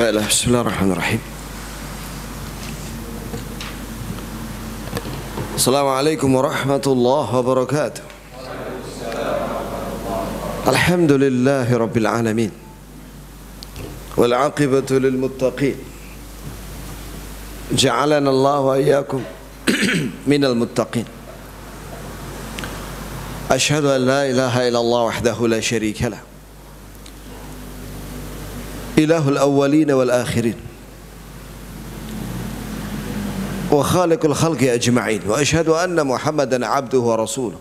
Baiklah, bismillahirrahmanirrahim. Assalamualaikum warahmatullahi wabarakatuh. Alhamdulillahi rabbil alamin. Wal aqibatu lil muttaqin. Ja'alana Allah wa iyyakum minal muttaqin. Ashhadu an la ilaha illallah wahdahu la syarika lah. Ilahul awwalin wal akhirin. Wa khaliqul khalqi ajma'in. Wa ashhadu anna Muhammadan abduhu wa rasuluh.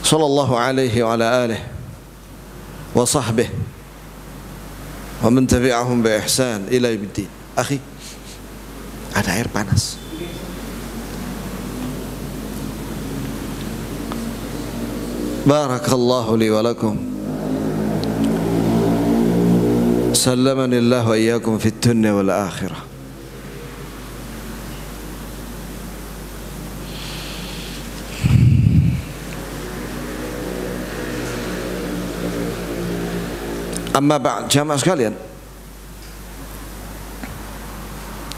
Sallallahu alaihi wa ala alihi wa sahbihi wa man tabi'ahum bi ihsan ila yaumiddin. Akhi, ada air panas. Barakallahu li wa lakum. Sallamani Allah wa iyyakum fid dunya wal akhirah. Amma ba'd, jamaah sekalian,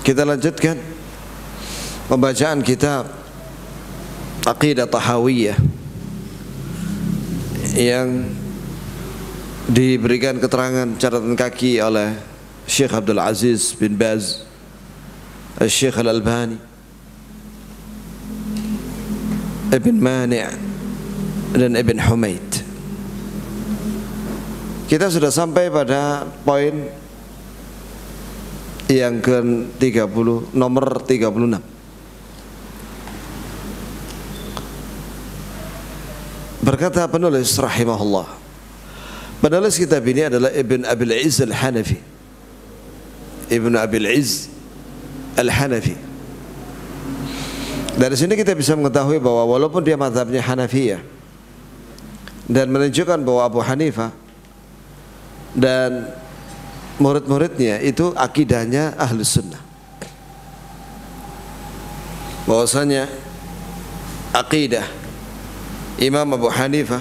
kita lanjutkan pembacaan kitab Aqidah Tahawiyah yang diberikan keterangan catatan kaki oleh Syekh Abdul Aziz bin Baz, Syekh Al-Albani, Ibn Mani' dan Ibn Humaid. Kita sudah sampai pada poin yang ke-30, nomor 36. Berkata penulis rahimahullah, penulis kitab ini adalah Ibn Abil Izz Al-Hanafi. Ibn Abil Izz Al-Hanafi. Dari sini kita bisa mengetahui bahwa walaupun dia mazhabnya Hanafiyah dan menunjukkan bahwa Abu Hanifah dan murid-muridnya itu akidahnya Ahlus Sunnah, bahwasanya akidah Imam Abu Hanifah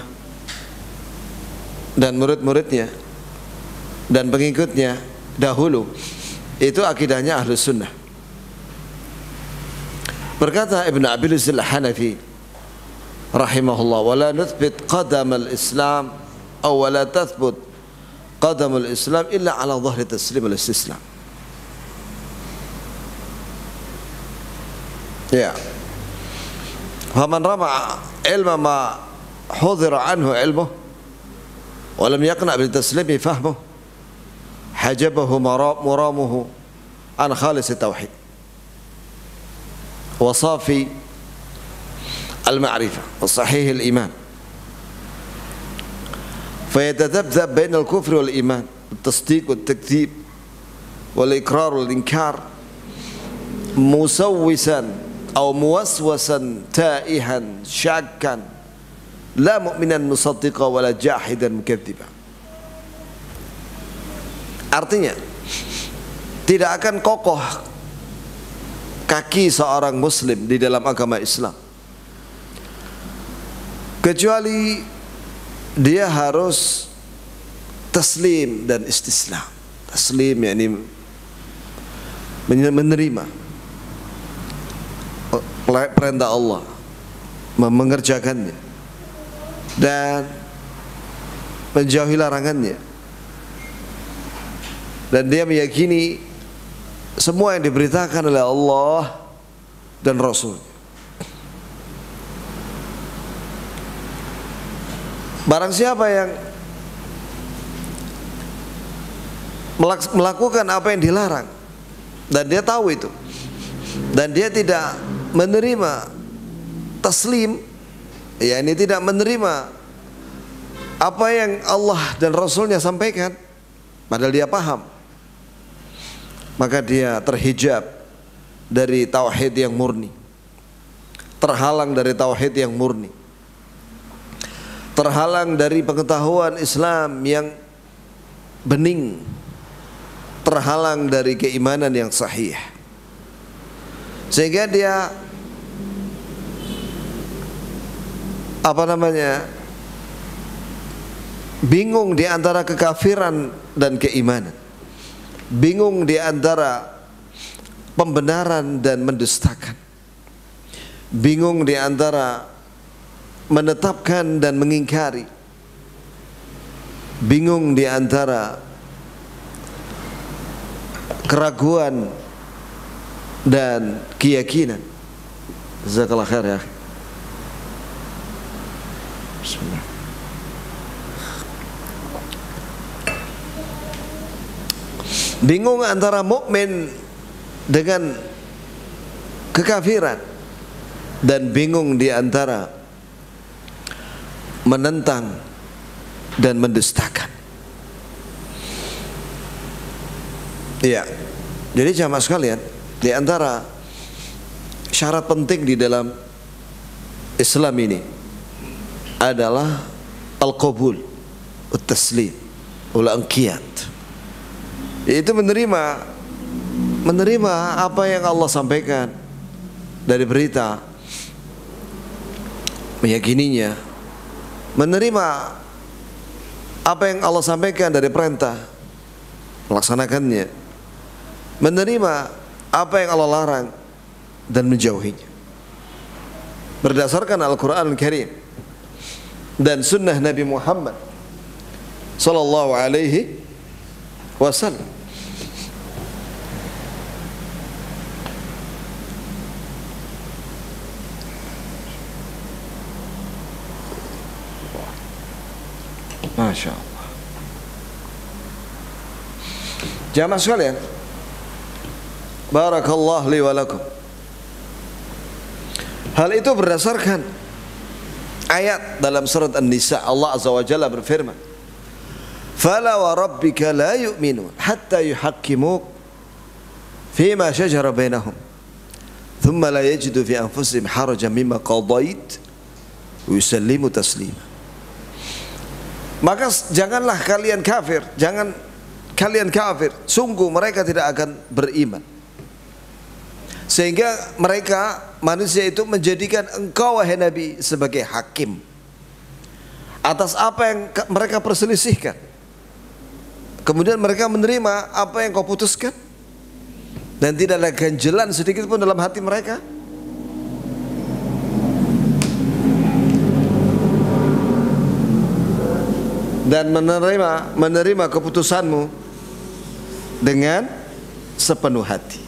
dan murid-muridnya dan pengikutnya dahulu itu akidahnya Ahlus Sunnah. Berkata Ibn Abil Izz Al-Hanafi rahimahullah, wala nuthbit qadam al-Islam aw wala tathbut qadam al-Islam illa ala dhahri taslim al-istislam. Ya, faman rama ilma ma hudhira anhu ilmuh wa lam yaqna bil taslimi fahmuh hajabahu muramuhu an khalis at-tauhid wa safi al-ma'rifah wa sahih al-iman, فيتذبذب بين الكفر والإيمان التصديق والتكذيب والإقرار والإنكار مسوسا أو موسوسا تائها شاكا لا مؤمنا مصدقا ولا جاحدا مكذبا. Artinya tidak akan kokoh kaki seorang muslim di dalam agama Islam kecuali dia harus taslim dan istislam. Taslim yakni menerima perintah Allah, mengerjakannya dan menjauhi larangannya, dan dia meyakini semua yang diberitakan oleh Allah dan Rasul. Barang siapa yang melakukan apa yang dilarang dan dia tahu itu dan dia tidak menerima taslim, ya ini tidak menerima apa yang Allah dan Rasulnya sampaikan, padahal dia paham, maka dia terhijab dari tauhid yang murni, terhalang dari tauhid yang murni, terhalang dari pengetahuan Islam yang bening, terhalang dari keimanan yang sahih, sehingga dia bingung di antara kekafiran dan keimanan, bingung di antara pembenaran dan mendustakan, bingung di antara menetapkan dan mengingkari, bingung di antara keraguan dan keyakinan. Jazakallah khair ya. Bismillah. Bingung antara mukmin dengan kekafiran, dan bingung di antara menentang dan mendustakan. Iya. Jadi jamaah sekalian, di antara syarat penting di dalam Islam ini adalah al-qabul, at-taslim, wal-inqiyad. Yaitu menerima apa yang Allah sampaikan dari berita, meyakininya, menerima apa yang Allah sampaikan dari perintah, melaksanakannya, menerima apa yang Allah larang dan menjauhinya berdasarkan Al-Quran Al-Karim dan sunnah Nabi Muhammad sallallahu alaihi wasallam. Masya Allah. Jamaah sekalian, barakallahu li wa lakum. Hal itu berdasarkan ayat dalam surat An-Nisa. Allah Azza wa Jalla berfirman, "Fala wa rabbika la yu'minun hatta yuhakkimuk fima shajara bainahum thumma la yajidu fi anfusihim harajan mimma qadait wa yusallimu taslima." Maka janganlah kalian kafir, jangan kalian kafir, sungguh mereka tidak akan beriman, sehingga mereka manusia itu menjadikan engkau wahai Nabi sebagai hakim atas apa yang mereka perselisihkan, kemudian mereka menerima apa yang kau putuskan, dan tidak ada ganjelan sedikit pun dalam hati mereka. Dan menerima keputusanmu dengan sepenuh hati.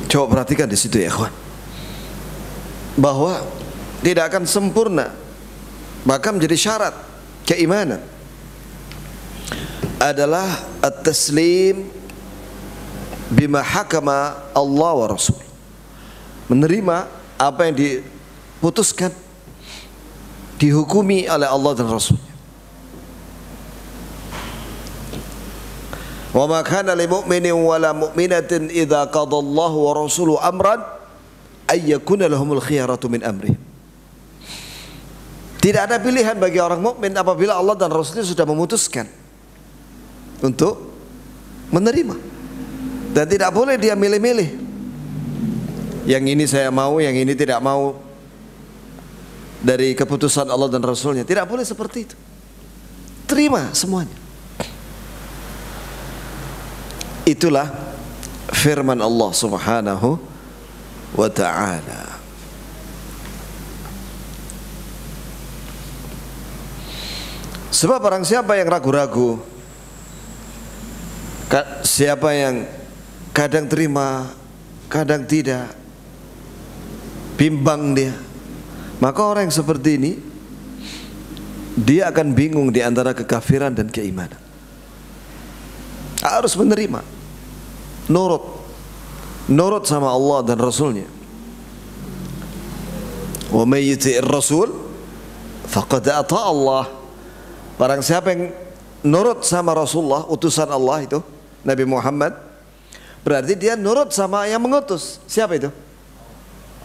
Coba perhatikan di situ ya kawan, bahwa tidak akan sempurna, bahkan menjadi syarat keimanan adalah at-taslim bima hakama Allah wa Rasul, menerima apa yang diputuskan, dihukumi oleh Allah dan Rasulnya. Wa ma kana lil mu'minin wa la mu'minatin idza qada Allahu wa rasuluhu amran ay yakuna lahumul khiyaratu min amrihim. Tidak ada pilihan bagi orang mukmin apabila Allah dan Rasulnya sudah memutuskan untuk menerima, dan tidak boleh dia milih-milih. Yang ini saya mau, yang ini tidak mau dari keputusan Allah dan Rasulnya. Tidak boleh seperti itu. Terima semuanya. Itulah firman Allah Subhanahu wa ta'ala. Sebab barang siapa yang ragu-ragu, siapa yang kadang terima, kadang tidak, bimbang dia, maka orang yang seperti ini dia akan bingung di antara kekafiran dan keimanan. Harus menerima, nurut sama Allah dan Rasulnya. Wa may yuti'ir rasul faqad ata Allah. Barang siapa yang nurut sama Rasulullah, utusan Allah itu Nabi Muhammad, berarti dia nurut sama yang mengutus. Siapa itu?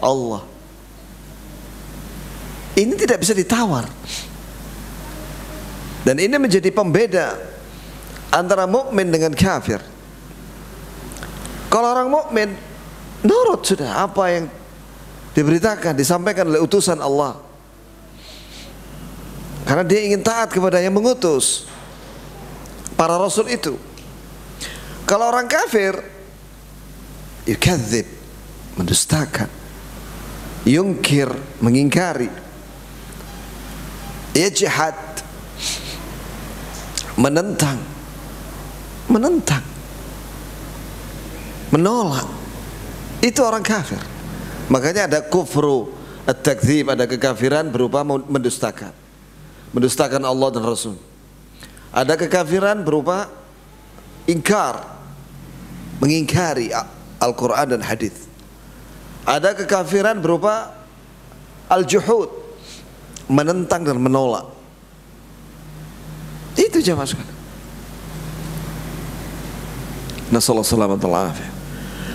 Allah. Ini tidak bisa ditawar. Dan ini menjadi pembeda antara mukmin dengan kafir. Kalau orang mukmin nurut sudah apa yang diberitakan, disampaikan oleh utusan Allah. Karena dia ingin taat kepada yang mengutus para rasul itu. Kalau orang kafir, yukadzib, mendustakan, yungkir, mengingkari, yajhad, menentang, menolak. Itu orang kafir. Makanya ada kufru at-takdzib, ada kekafiran berupa mendustakan. Mendustakan Allah dan Rasul. Ada kekafiran berupa ingkar, mengingkari Al-Quran dan hadis. Ada kekafiran berupa al-juhud, menentang dan menolak. Itu jamaah sekalian. Nasallahu alaihi wasallam.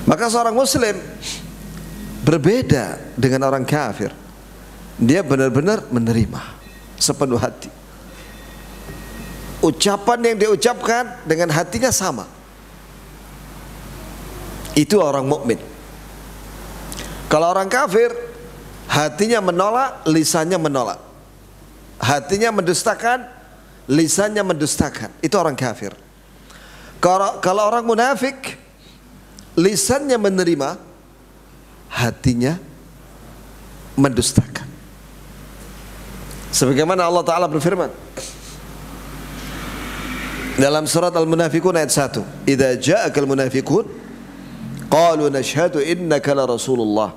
Maka seorang muslim berbeda dengan orang kafir. Dia benar-benar menerima sepenuh hati. Ucapan yang diucapkan dengan hatinya sama. Itu orang mukmin. Kalau orang kafir, hatinya menolak, lisannya menolak. Hatinya mendustakan, lisannya mendustakan. Itu orang kafir. Kalau orang munafik, lisannya menerima, hatinya mendustakan. Sebagaimana Allah Ta'ala berfirman dalam surat Al-Munafiqun ayat 1, "Idza ja'akal munafiqun qalu nashhadu innaka la rasulullah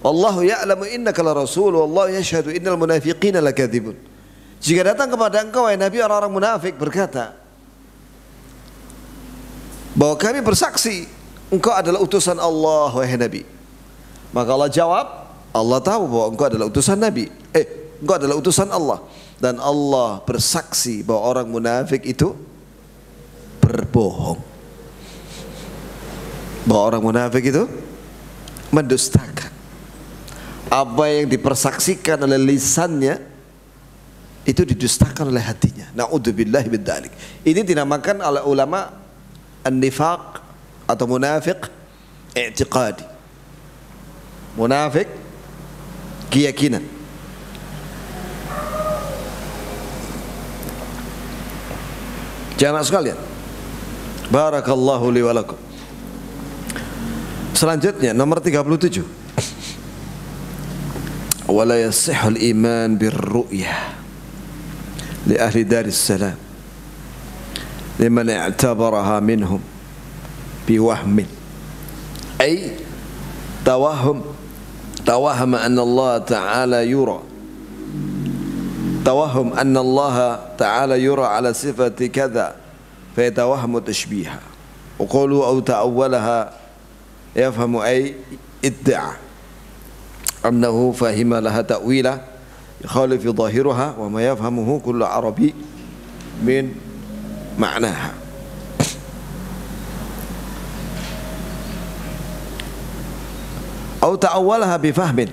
wallahu ya'lamu innaka la rasul wallahu yashhadu innal munafiqina lakadzibun." Jika datang kepada engkau wahai Nabi orang-orang munafik berkata bahwa kami bersaksi engkau adalah utusan Allah wahai Nabi. Maka Allah jawab, Allah tahu bahwa engkau adalah utusan Nabi. Engkau adalah utusan Allah. Dan Allah bersaksi bahwa orang munafik itu berbohong. Bahwa orang munafik itu mendustakan. Apa yang dipersaksikan oleh lisannya itu didustakan oleh hatinya. Na'udzubillahi min dzalik. Ini dinamakan oleh ulama an-nifaq atau munafik i'tiqadi. Munafik keyakinan. Jamaah sekalian, barakallahu li wa lakum. Selanjutnya nomor 37. Wala yasihul iman birru'yah li ahli daris salam liman i'tabaraha minhum biwahmin ay توهم أن الله تعالى يرى توهم أن الله تعالى يرى على صفة كذا فيتوهم تشبيها وقولوا أو تأولها يفهم أي ادعى أنه فهم لها تأويلا يخالف ظاهرها وما يفهمه كل عربي من معناها. أو تأولها بفهم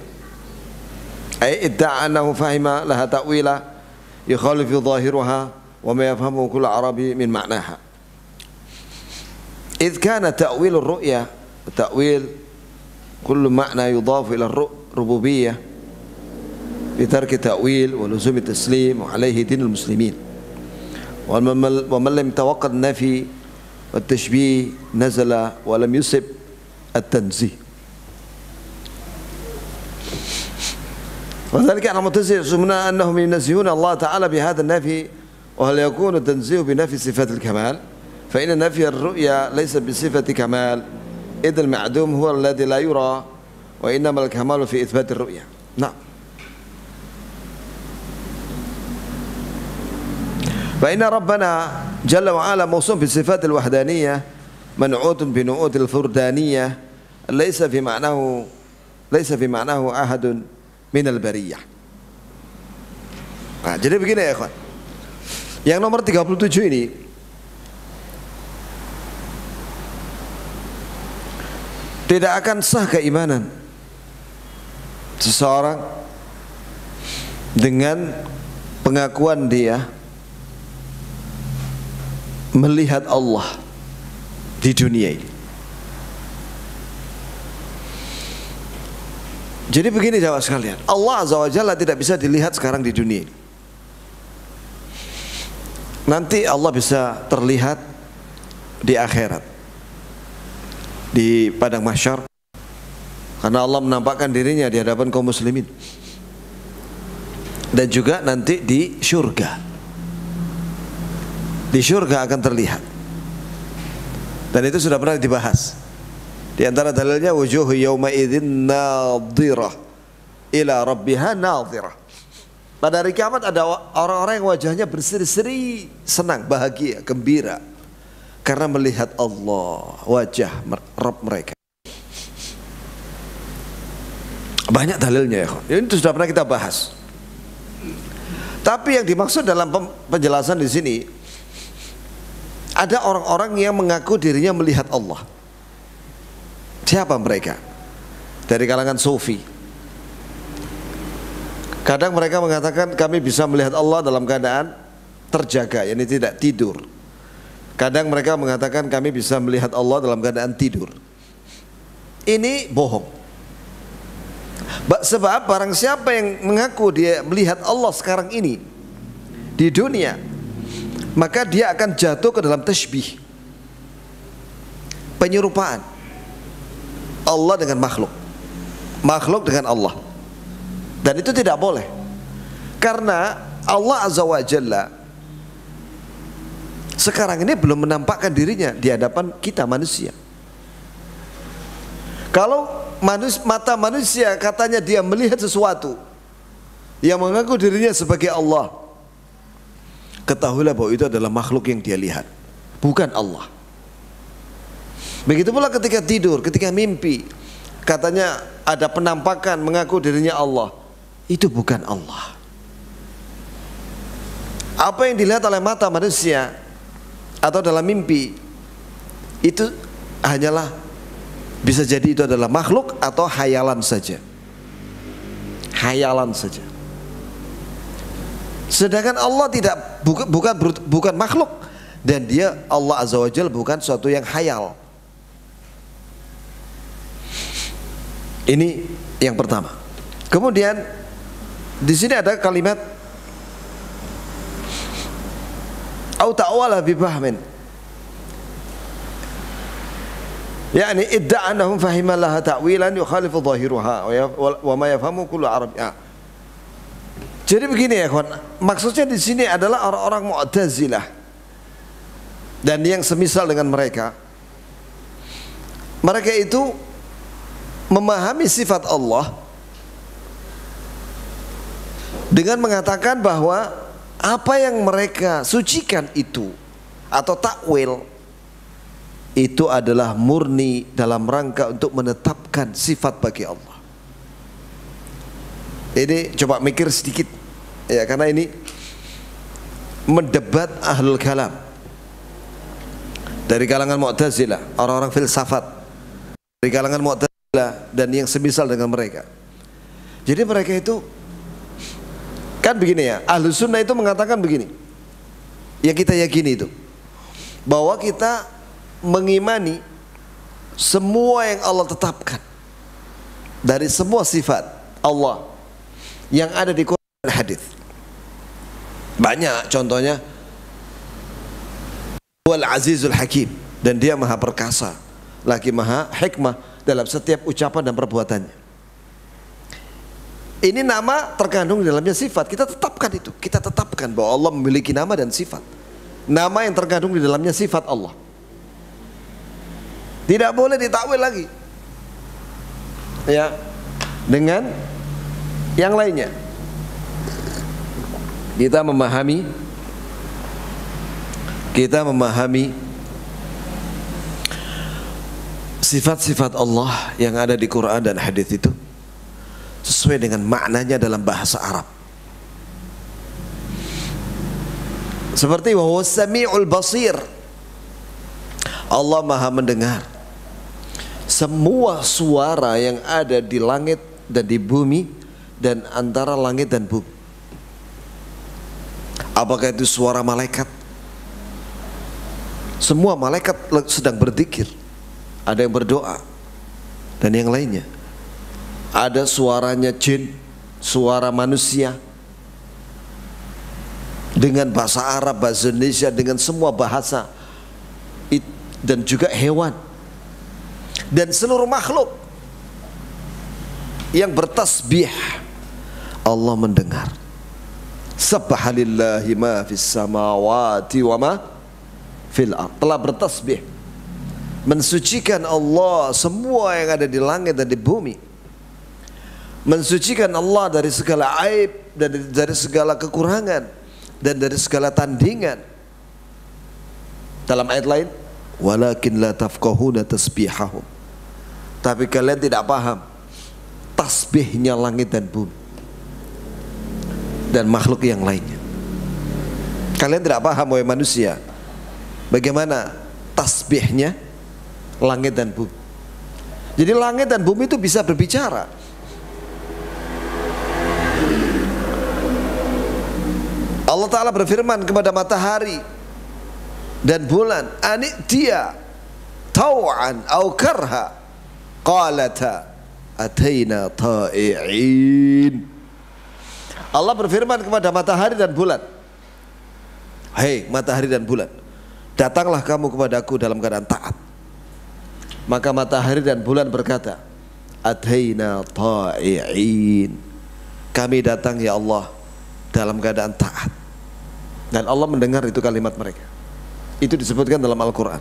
أي ادعى أنه فهم لها تأويلا يخالف ظاهرها وما يفهمه كل عربي من معناها. إذ كان تأويل الرؤيا تأويل كل معنى يضاف إلى الربوبية بترك تأويل ولزوم التسليم وعليه دين المسلمين. ومن لم يتوقع النفي والتشبيه نزل ولم يسب التنزيه. وذلك أن المعتزلة يزعمون أنهم ينزهون الله تعالى بهذا النفي وهل يكون التنزيه بنفي صفة الكمال فإن نفي الرؤيا ليس بصفة كمال إذ المعدوم هو الذي لا يرى وإنما الكمال في إثبات الرؤيا. نعم. فإن ربنا جل وعلا موصوف بالصفات الوحدانية منعوت بنعوت الفردانية ليس في معناه أحد minal bariyah. Nah, jadi begini ya kawan. Yang nomor 37 ini tidak akan sah keimanan seseorang dengan pengakuan dia melihat Allah di dunia ini. Jadi begini jamaah sekalian, Allah Azza wa Jalla tidak bisa dilihat sekarang di dunia ini. nanti Allah bisa terlihat di akhirat, di padang mahsyar, karena Allah menampakkan dirinya di hadapan kaum muslimin, dan juga nanti di syurga. Di syurga akan terlihat, dan itu sudah pernah dibahas. Di antara dalilnya wujuhu yawma idzin nadhirah ila rabbiha nadhirah. Pada hari kiamat ada orang-orang yang wajahnya berseri-seri, senang, bahagia, gembira karena melihat Allah, wajah Rabb mereka. Banyak dalilnya ya. Ini sudah pernah kita bahas. Tapi yang dimaksud dalam penjelasan di sini, ada orang-orang yang mengaku dirinya melihat Allah. Siapa mereka? Dari kalangan sufi. Kadang mereka mengatakan kami bisa melihat Allah dalam keadaan terjaga, yakni tidak tidur. Kadang mereka mengatakan kami bisa melihat Allah dalam keadaan tidur. Ini bohong. Sebab barang siapa yang mengaku dia melihat Allah sekarang ini di dunia, maka dia akan jatuh ke dalam tasbih, penyerupaan Allah dengan makhluk, makhluk dengan Allah. Dan itu tidak boleh, karena Allah Azza wa Jalla sekarang ini belum menampakkan dirinya di hadapan kita manusia. Kalau mata manusia katanya dia melihat sesuatu yang mengaku dirinya sebagai Allah, ketahuilah bahwa itu adalah makhluk yang dia lihat, bukan Allah. Begitu pula ketika tidur, ketika mimpi, katanya ada penampakan mengaku dirinya Allah, itu bukan Allah. Apa yang dilihat oleh mata manusia atau dalam mimpi itu hanyalah, bisa jadi itu adalah makhluk atau hayalan saja. Hayalan saja. Sedangkan Allah tidak, bukan makhluk, dan dia Allah Azza wa Jalla bukan suatu yang hayal. Ini yang pertama. Kemudian di sini ada kalimat au ta'wala bi fahmin, yakni idda'a annahum fahima laha ta'wilan yukhalifu dhahiruha wa ma yafhamu kullu arab. Jadi begini ya kawan, maksudnya di sini adalah orang-orang Mu'tazilah dan yang semisal dengan mereka. Mereka itu memahami sifat Allah dengan mengatakan bahwa apa yang mereka sucikan itu atau takwil itu adalah murni dalam rangka untuk menetapkan sifat bagi Allah. Ini coba mikir sedikit ya, karena ini mendebat ahlul kalam dari kalangan Mu'tazilah, orang-orang filsafat dari kalangan Mu'tazilah dan yang semisal dengan mereka. Jadi mereka itu kan begini ya, ahlu sunnah itu mengatakan begini, yang kita yakini itu, bahwa kita mengimani semua yang Allah tetapkan dari semua sifat Allah yang ada di Quran dan hadis. Banyak contohnya, wal azizul hakim, dan dia maha perkasa lagi maha hikmah dalam setiap ucapan dan perbuatannya. Ini nama terkandung di dalamnya sifat, kita tetapkan itu. Kita tetapkan bahwa Allah memiliki nama dan sifat. Nama yang terkandung di dalamnya sifat Allah. Tidak boleh ditakwil lagi ya dengan yang lainnya. Kita memahami sifat-sifat Allah yang ada di Quran dan hadis itu sesuai dengan maknanya dalam bahasa Arab. Seperti wa huwas sami'ul basir, Allah maha mendengar semua suara yang ada di langit dan di bumi dan antara langit dan bumi. Apakah itu suara malaikat? Semua malaikat sedang berzikir, ada yang berdoa dan yang lainnya. Ada suaranya jin, suara manusia, dengan bahasa Arab, bahasa Indonesia, dengan semua bahasa, dan juga hewan dan seluruh makhluk yang bertasbih, Allah mendengar. Subhanallahi ma fis samawati wa ma fil ard. Telah bertasbih, mensucikan Allah semua yang ada di langit dan di bumi, mensucikan Allah dari segala aib, dari segala kekurangan, dan dari segala tandingan. Dalam ayat lain, walakin la tafqahuna tasbihahum, tapi kalian tidak paham tasbihnya langit dan bumi dan makhluk yang lainnya. Kalian tidak paham, wahai manusia, bagaimana tasbihnya langit dan bumi. Jadi langit dan bumi itu bisa berbicara. Allah Ta'ala berfirman kepada matahari dan bulan, ani'tiya taw'an au karha qalata ataina ta'i'in. Allah berfirman kepada matahari dan bulan, hei matahari dan bulan, datanglah kamu kepadaku dalam keadaan taat. Maka matahari dan bulan berkata, ataina ta'i'in, kami datang ya Allah dalam keadaan taat. Dan Allah mendengar itu kalimat mereka. Itu disebutkan dalam Al-Quran.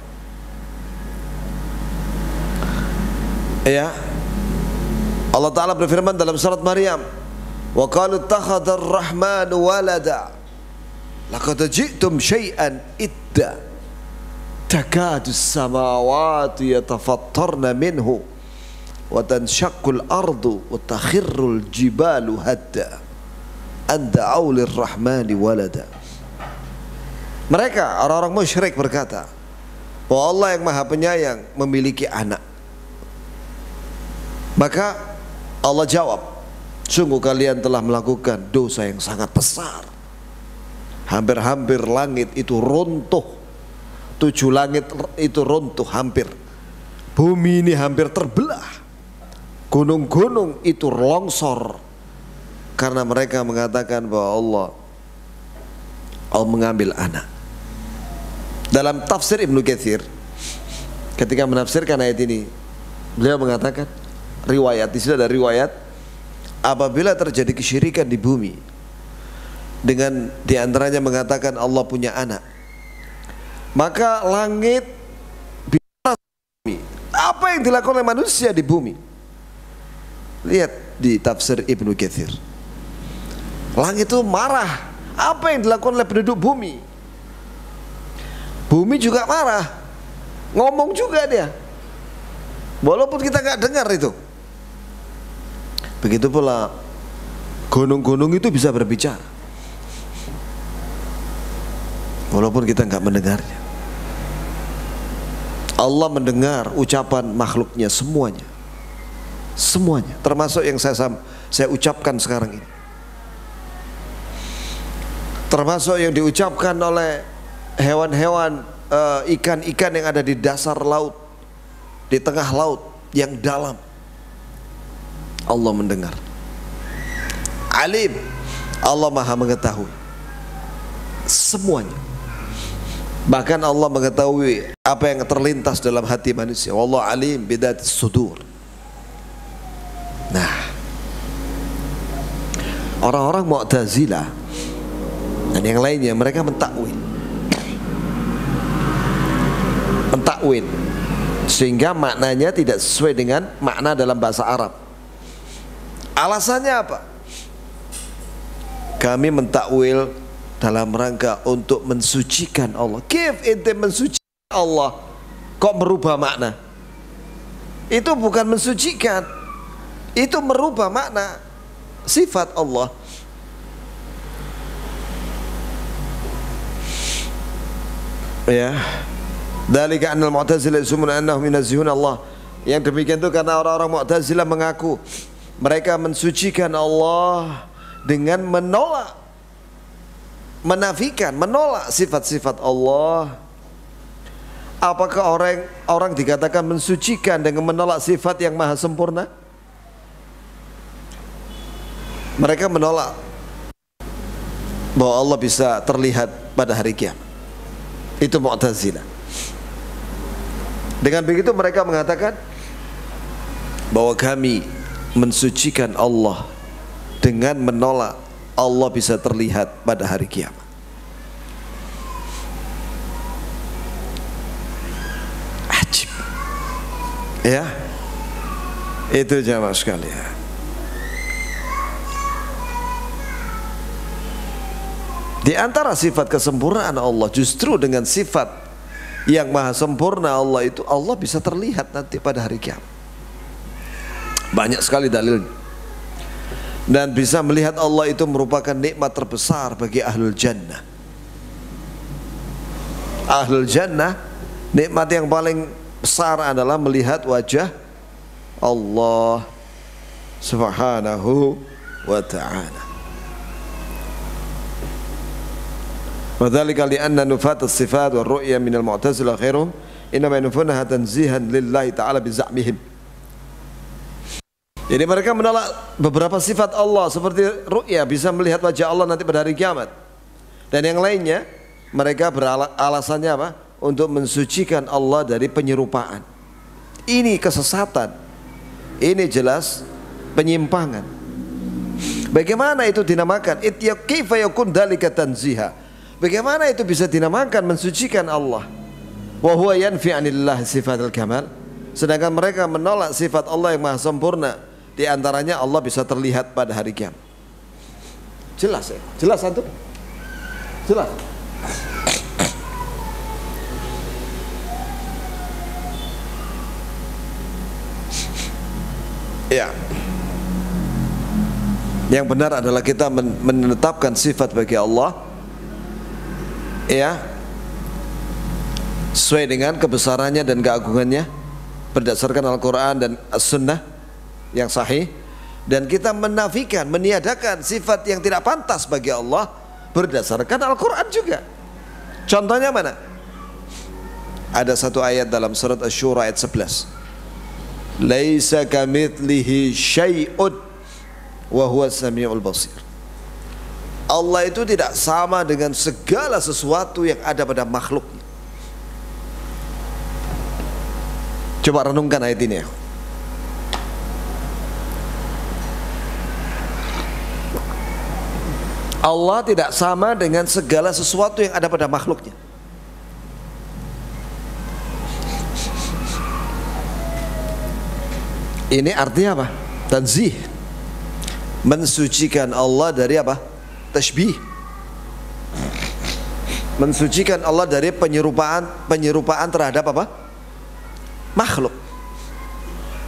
Ya, Allah Ta'ala berfirman dalam surat Maryam, wa qalu ittakhadha ar-rahmanu walada laqad ji'tum syai'an idda takadu as-samawati yatafattarna minhu wa tanshaqqu al-ardu wa takhirru al-jibalu hadda an da'u lir-rahmani walada. Mereka orang-orang musyrik berkata bahwa Allah yang Maha Penyayang memiliki anak. Maka Allah jawab, sungguh kalian telah melakukan dosa yang sangat besar. Hampir-hampir langit itu runtuh, 7 langit itu runtuh hampir. Bumi ini hampir terbelah. Gunung-gunung itu longsor karena mereka mengatakan bahwa Allah mengambil anak. Dalam tafsir Ibnu Katsir, ketika menafsirkan ayat ini, beliau mengatakan, riwayat, di sini ada riwayat, apabila terjadi kesyirikan di bumi, dengan diantaranya mengatakan Allah punya anak, maka langit bicara bumi. Apa yang dilakukan oleh manusia di bumi? Lihat di tafsir Ibnu Katsir, langit itu marah. Apa yang dilakukan oleh penduduk bumi? Bumi juga marah, ngomong juga dia, walaupun kita nggak dengar itu. Begitu pula gunung-gunung itu bisa berbicara, walaupun kita nggak mendengarnya. Allah mendengar ucapan makhluknya semuanya, semuanya, termasuk yang saya ucapkan sekarang ini, termasuk yang diucapkan oleh hewan-hewan, ikan-ikan yang ada di dasar laut, di tengah laut yang dalam. Allah mendengar. Alim, Allah Maha mengetahui semuanya. Bahkan Allah mengetahui apa yang terlintas dalam hati manusia. Wallahu alim bidatis sudur. Nah, orang-orang Mu'tazilah dan yang lainnya, mereka mentakwil sehingga maknanya tidak sesuai dengan makna dalam bahasa Arab. Alasannya apa? Kami mentakwil dalam rangka untuk mensucikan Allah. Kif ente mensucikan Allah kok merubah makna? Itu bukan mensucikan, itu merubah makna sifat Allah. Ya, dzalika annal mu'tazilah yasumuna annahum yunazzihuna Allah. Yang demikian itu karena orang-orang Mu'tazilah mengaku mereka mensucikan Allah dengan menolak, menafikan, menolak sifat-sifat Allah. Apakah orang dikatakan mensucikan dengan menolak sifat yang maha sempurna? Mereka menolak bahwa Allah bisa terlihat pada hari kiamat. Itu Mu'tazilah. Dengan begitu mereka mengatakan bahwa kami mensucikan Allah dengan menolak Allah bisa terlihat pada hari kiamat. Ajib. Ya. Itu jamaah sekalian. Di antara sifat kesempurnaan Allah, justru dengan sifat yang maha sempurna Allah itu, Allah bisa terlihat nanti pada hari kiamat. Banyak sekali dalilnya. Dan bisa melihat Allah itu merupakan nikmat terbesar bagi ahlul jannah. Ahlul jannah, nikmat yang paling besar adalah melihat wajah Allah subhanahu wa ta'ala. وذلك لأن نفاة الصفات والرؤية من المعتزلة غيرهم إنما ينفونها تنزيها لله تعالى بزعمهم. Jadi mereka menolak beberapa sifat Allah seperti ru'ya, bisa melihat wajah Allah nanti pada hari kiamat, dan yang lainnya. Mereka beralasannya apa? Untuk mensucikan Allah dari penyerupaan. Ini kesesatan. Ini jelas penyimpangan. Bagaimana itu dinamakan? Kaifa yakun dzalika tanziha? Bagaimana itu bisa dinamakan mensucikan Allah? Wa huwa yanfi 'anillah sifatul kamal. Sedangkan mereka menolak sifat Allah yang maha sempurna. Di antaranya Allah bisa terlihat pada hari kiamat. Jelas ya? Jelas antum? Jelas. Ya. Yang benar adalah kita menetapkan sifat bagi Allah, ya, sesuai dengan kebesarannya dan keagungannya berdasarkan Al-Quran dan As-Sunnah yang sahih, dan kita menafikan, meniadakan sifat yang tidak pantas bagi Allah berdasarkan Al-Quran juga. Contohnya mana? Ada satu ayat dalam surat Asy-Syura ayat 11. Laisa kamitslihi syai'un wa huwas samiul basir. Allah itu tidak sama dengan segala sesuatu yang ada pada makhluknya. Coba renungkan ayat ini ya. Allah tidak sama dengan segala sesuatu yang ada pada makhluknya. Ini artinya apa? Tanzih. Mensucikan Allah dari apa? Tashbih. Mensucikan Allah dari penyerupaan terhadap apa? Makhluk.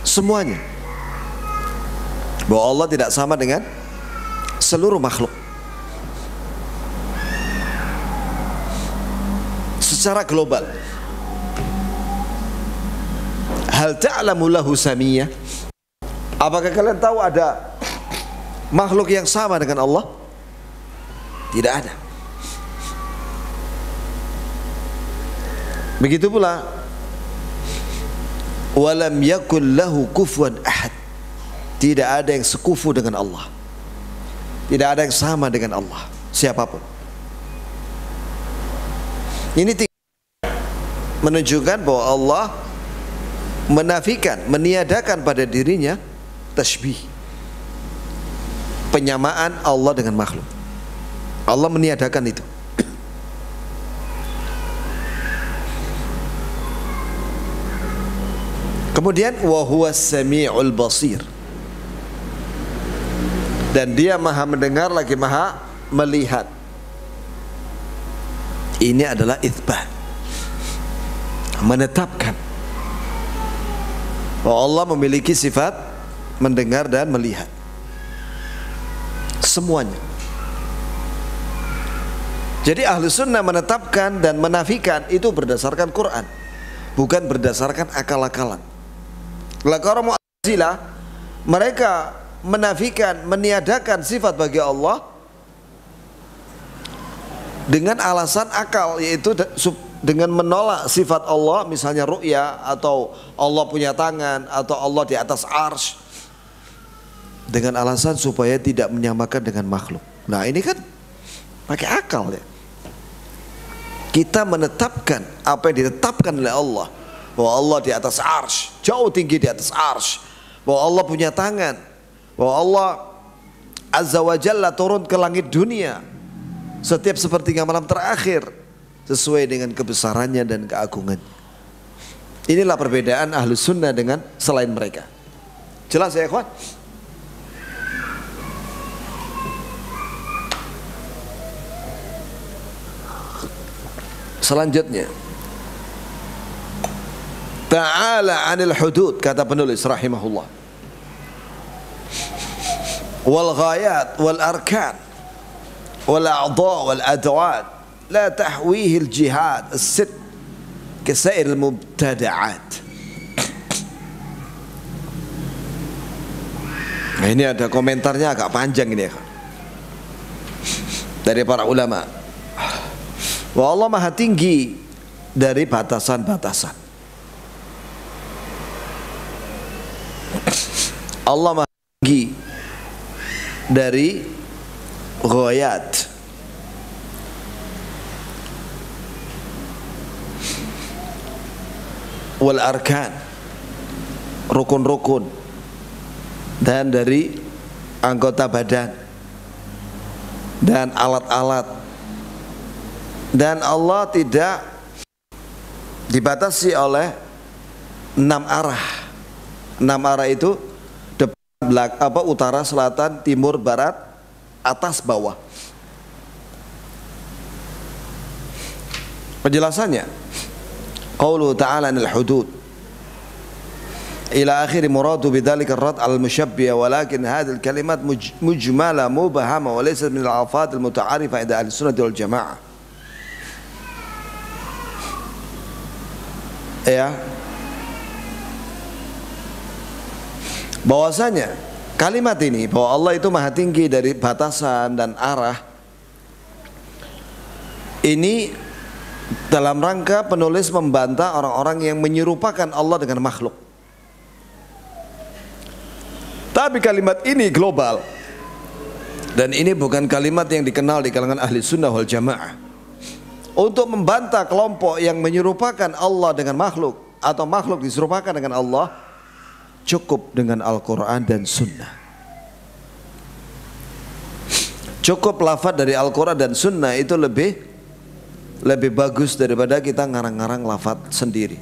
Semuanya. Bahwa Allah tidak sama dengan seluruh makhluk. Secara global. Hal ta'lamu lahu samiyah? Apakah kalian tahu ada makhluk yang sama dengan Allah? Tidak ada. Begitu pula walam yakul lahu kufuwan ahad. Tidak ada yang sekufu dengan Allah. Tidak ada yang sama dengan Allah, siapapun. Ini menunjukkan bahwa Allah menafikan, meniadakan pada dirinya tashbih, penyamaan Allah dengan makhluk. Allah meniadakan itu. Kemudian wa huwas samiul basir. Dan dia maha mendengar lagi maha melihat. Ini adalah itsbat, menetapkan bahwa Allah memiliki sifat mendengar dan melihat semuanya. Jadi ahli sunnah menetapkan dan menafikan itu berdasarkan Quran, bukan berdasarkan akal-akalan. Kalau Mu'tazilah, mereka menafikan, meniadakan sifat bagi Allah dengan alasan akal, yaitu dengan menolak sifat Allah, misalnya ru'ya, atau Allah punya tangan, atau Allah di atas arsy, dengan alasan supaya tidak menyamakan dengan makhluk. Nah ini kan pakai akal ya. Kita menetapkan apa yang ditetapkan oleh Allah, bahwa Allah di atas arsy, jauh tinggi di atas arsy, bahwa Allah punya tangan, bahwa Allah Azza wa Jalla turun ke langit dunia setiap sepertiga malam terakhir sesuai dengan kebesarannya dan keagungannya. Inilah perbedaan Ahlus Sunnah dengan selain mereka. Jelas ya ikhwan? Selanjutnya, ta'ala 'anil hudud, kata penulis rahimahullah. Wal ghayat wal arkan wal a'dha wal adwat la tahwihi al jihad as-sitt kasair al mubtada'at. Nah, ini ada komentarnya agak panjang ini ya, dari para ulama. Bahwa Allah maha tinggi dari batasan-batasan. Allah maha tinggi dari ghayat, wal arkan, rukun-rukun, dan dari anggota badan dan alat-alat. Dan Allah tidak dibatasi oleh 6 arah. 6 arah itu depan, belakang, utara, selatan, timur, barat, atas, bawah. Penjelasannya, qauluhu ta'ala 'anil hudud ila akhir muradu bidzalika ar-rad al-musyabbih, walakin hadhihi al-kalimat mujmala mubahama wa laysat min al-alfaz al-muta'arifa 'inda ahli sunnah wal jamaah. Ya, bahwasanya kalimat ini, bahwa Allah itu maha tinggi dari batasan dan arah, ini dalam rangka penulis membantah orang-orang yang menyerupakan Allah dengan makhluk. Tapi kalimat ini global, dan ini bukan kalimat yang dikenal di kalangan ahli sunnah wal jamaah. Untuk membantah kelompok yang menyerupakan Allah dengan makhluk, atau makhluk diserupakan dengan Allah, cukup dengan Al-Quran dan Sunnah. Cukup lafaz dari Al-Quran dan Sunnah itu lebih bagus daripada kita ngarang-ngarang lafaz sendiri.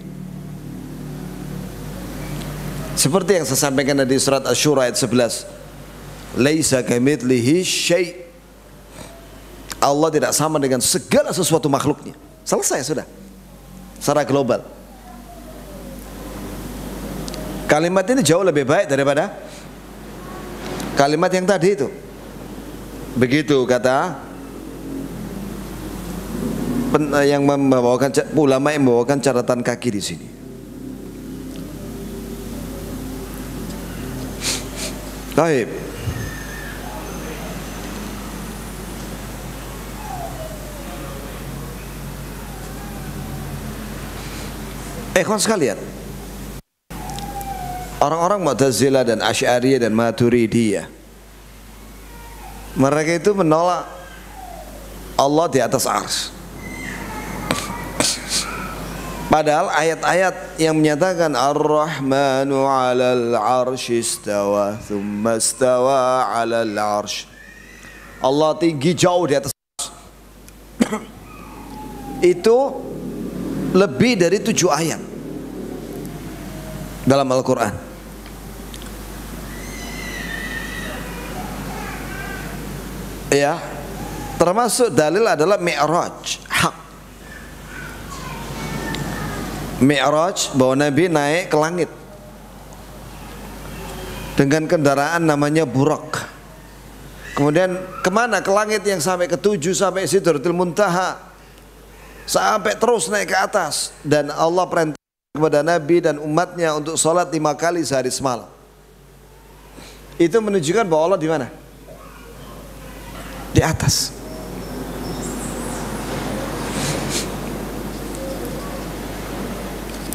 Seperti yang saya sampaikan di surat Asy-Syura ayat 11, laisa kamitslihi syai'. Allah tidak sama dengan segala sesuatu makhluknya. Selesai sudah, secara global. Kalimat ini jauh lebih baik daripada kalimat yang tadi itu. Begitu kata yang membawakan, ulama yang membawakan catatan kaki di sini. Baik. Ikhwan sekalian, orang-orang Mu'tazilah dan Asy'ariyah dan Maturidiyah, mereka itu menolak Allah di atas arsy. Padahal ayat-ayat yang menyatakan Ar-Rahmanu 'alal 'arsy istawa tsumma istawa 'alal 'arsy, Allah tinggi jauh di atas arsy, itu lebih dari 7 ayat dalam Al-Quran. Ya, termasuk dalil adalah Mi'raj, hak. Mi'raj, bahwa Nabi naik ke langit dengan kendaraan namanya Burak. Kemudian kemana? Ke langit yang sampai ke-7, sampai Sidratul Muntaha, sampai terus naik ke atas. Dan Allah perintah kepada Nabi dan umatnya untuk sholat 5 kali sehari semalam. Itu menunjukkan bahwa Allah di mana? Di atas.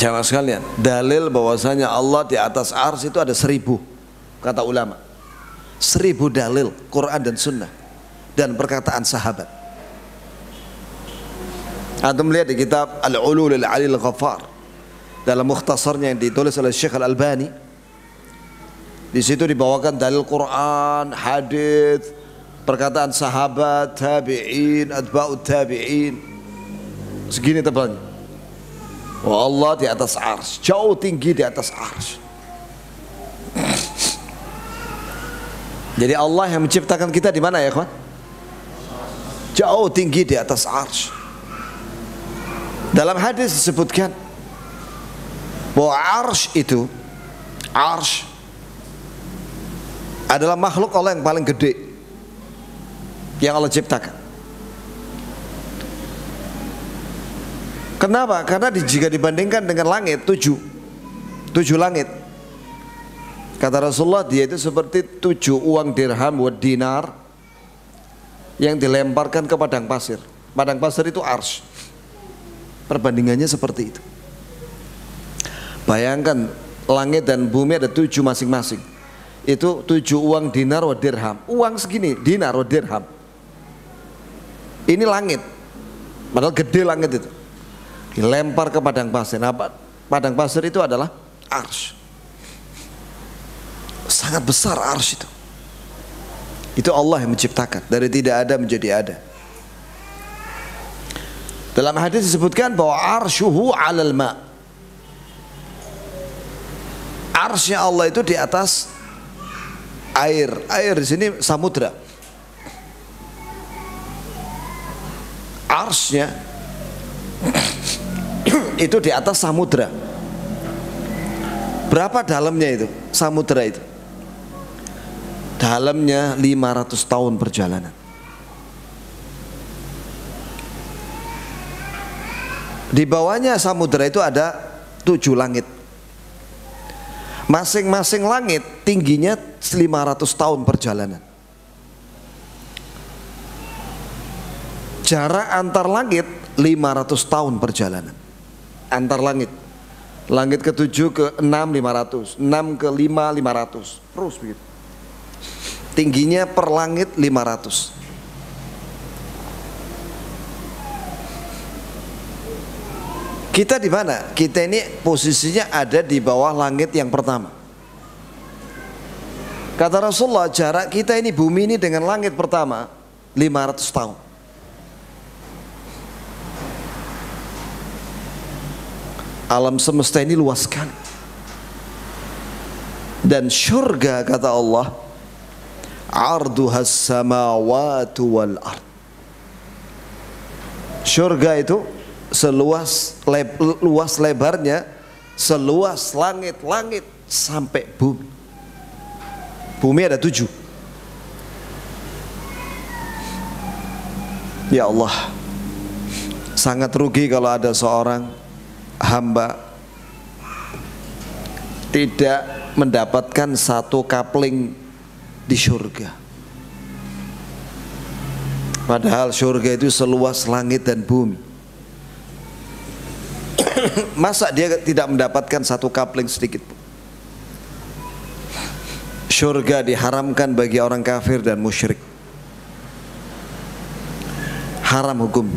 Jamaah sekalian, dalil bahwasanya Allah di atas arsy itu ada 1000, kata ulama. 1000 dalil Quran dan Sunnah dan perkataan sahabat. Antum melihat di kitab Al-Ulul Al-Alil Ghaffar dalam mukhtasarnya yang ditulis oleh Syekh Al-Albani, di situ dibawakan dalil Quran, hadis, perkataan sahabat, tabi'in, atba'ut tabi'in. Segini tebalnya. Wah, Allah di atas arsy, jauh tinggi di atas arsy. Jadi Allah yang menciptakan kita di mana ya, kawan? Jauh tinggi di atas arsy. Dalam hadis disebutkan bahwa arsy itu, arsy adalah makhluk Allah yang paling gede yang Allah ciptakan. Kenapa? Karena jika dibandingkan dengan langit, tujuh langit, kata Rasulullah, dia itu seperti 7 uang dirham wa dinar yang dilemparkan ke padang pasir. Padang pasir itu arsy. Perbandingannya seperti itu. Bayangkan langit dan bumi ada 7 masing-masing. Itu 7 uang dinar wa dirham. Uang segini, dinar wa dirham. Ini langit. Padahal gede langit itu. Dilempar ke padang pasir. Nah, padang pasir itu adalah arsy. Sangat besar arsy itu. Itu Allah yang menciptakan. Dari tidak ada menjadi ada. Dalam hadis disebutkan bahwa arsyuhu 'alal ma'. Arsy Allah itu di atas air. Air di sini samudra. Arsy-nya itu di atas samudra. Berapa dalamnya itu samudra itu? Dalamnya 500 tahun perjalanan. Di bawahnya samudra itu ada 7 langit. Masing-masing langit tingginya 500 tahun perjalanan. Jarak antar langit 500 tahun perjalanan. Antar langit. Langit ke-7 ke-6 500, 6 ke-5 500. Terus begitu. Tingginya per langit 500. Kita di mana? Kita ini posisinya ada di bawah langit yang pertama. Kata Rasulullah, jarak kita ini, bumi ini dengan langit pertama 500 tahun. Alam semesta ini luas sekali. Dan syurga, kata Allah, arduhas samawatu wal ard. Syurga itu luas lebarnya seluas langit-langit sampai bumi. Bumi ada 7. Ya Allah, sangat rugi kalau ada seorang hamba tidak mendapatkan satu kapling di syurga. Padahal syurga itu seluas langit dan bumi. Masa dia tidak mendapatkan satu kapling sedikit pun? Syurga diharamkan bagi orang kafir dan musyrik. Haram hukum.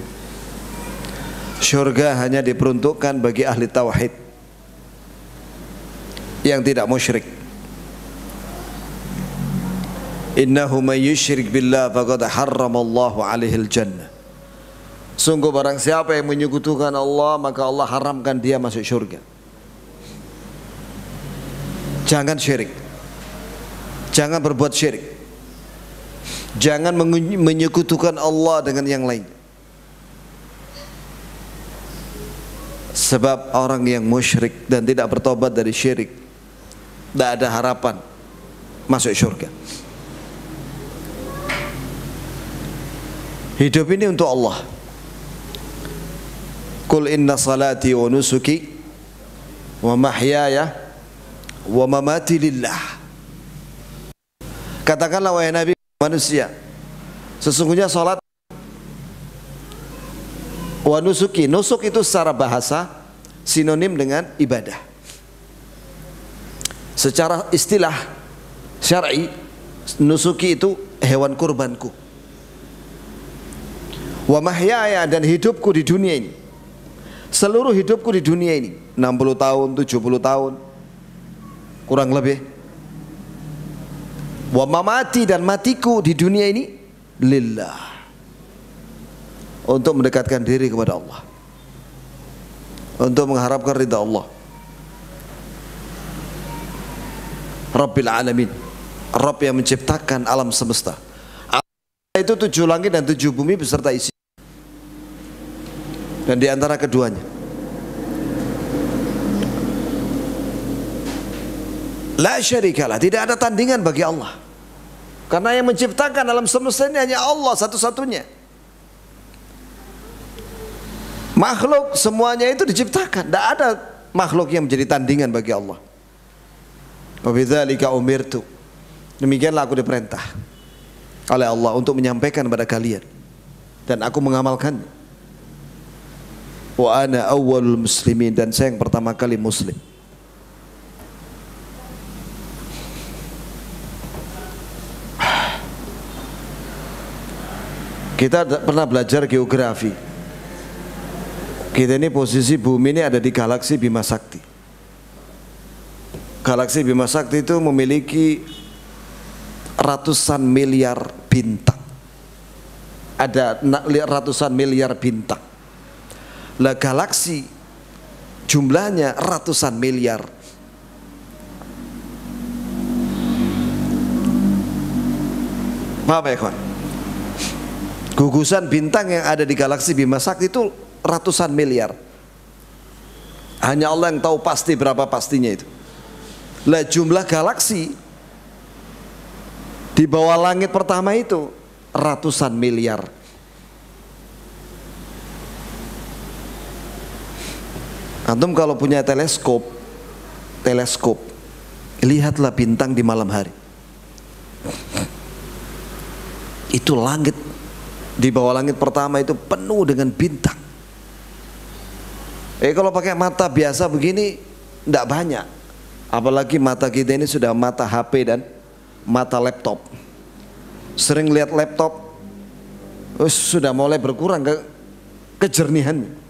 Syurga hanya diperuntukkan bagi ahli tauhid yang tidak musyrik. Innahu may yusyrik billah faqad harramallahu alaihil jannah. Sungguh barang siapa yang menyekutukan Allah, maka Allah haramkan dia masuk syurga. Jangan syirik. Jangan berbuat syirik. Jangan menyekutukan Allah dengan yang lain. Sebab orang yang musyrik dan tidak bertobat dari syirik, tidak ada harapan masuk syurga. Hidup ini untuk Allah. Qul inna salati wa nusuki wa mahyaya wa mamati lillah. Katakanlah wahai Nabi manusia, sesungguhnya salat wa nusuki, nusuk itu secara bahasa sinonim dengan ibadah. Secara istilah syar'i, nusuki itu hewan kurbanku. Wa mahyaya, dan hidupku di dunia ini, seluruh hidupku di dunia ini, 60 tahun, 70 tahun kurang lebih. Wa mamati, dan matiku di dunia ini lillah, untuk mendekatkan diri kepada Allah, untuk mengharapkan ridha Allah Rabbil Alamin, Rabb yang menciptakan alam semesta. Itu 7 langit dan 7 bumi beserta isi, dan di antara keduanya la syarikalah, tidak ada tandingan bagi Allah, karena yang menciptakan alam semesta ini hanya Allah satu-satunya. Makhluk semuanya itu diciptakan, tidak ada makhluk yang menjadi tandingan bagi Allah. Wa bidzalika umirtu, demikianlah aku diperintah oleh Allah untuk menyampaikan kepada kalian, dan aku mengamalkan. Wa ana awwalul muslimin, dan saya yang pertama kali muslim. Kita pernah belajar geografi. Kita ini posisi bumi ini ada di galaksi Bima Sakti. Galaksi Bima Sakti itu memiliki ratusan miliar bintang. Ada ratusan miliar bintang. Lah galaksi jumlahnya ratusan miliar. Paham ya kawan? Gugusan bintang yang ada di galaksi Bima Sakti itu ratusan miliar. Hanya Allah yang tahu pasti berapa pastinya itu. Lah jumlah galaksi di bawah langit pertama itu ratusan miliar. Antum kalau punya teleskop, lihatlah bintang di malam hari. Itu langit, di bawah langit pertama itu penuh dengan bintang. Kalau pakai mata biasa begini tidak banyak. Apalagi mata kita ini sudah mata HP dan mata laptop. Sering lihat laptop, sudah mulai berkurang kejernihannya.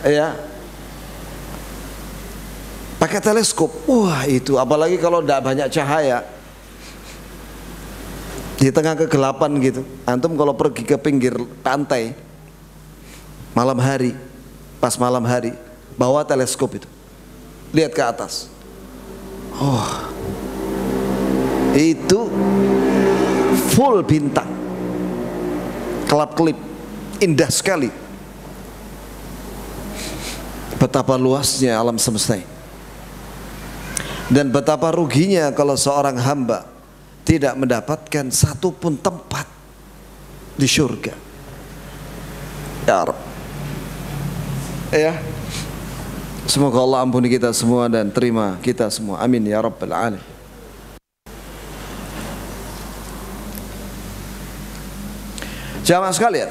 Ya, pakai teleskop, wah itu apalagi kalau tidak banyak cahaya, di tengah kegelapan gitu. Antum kalau pergi ke pinggir pantai malam hari, pas malam hari, bawa teleskop itu, lihat ke atas. Oh, itu full bintang, kelap-kelip, indah sekali. Betapa luasnya alam semesta ini. Dan betapa ruginya kalau seorang hamba tidak mendapatkan satu pun tempat di surga. Ya Rabb. Ya, semoga Allah ampuni kita semua dan terima kita semua. Amin ya Rabbal Alamin. Jamaah sekalian,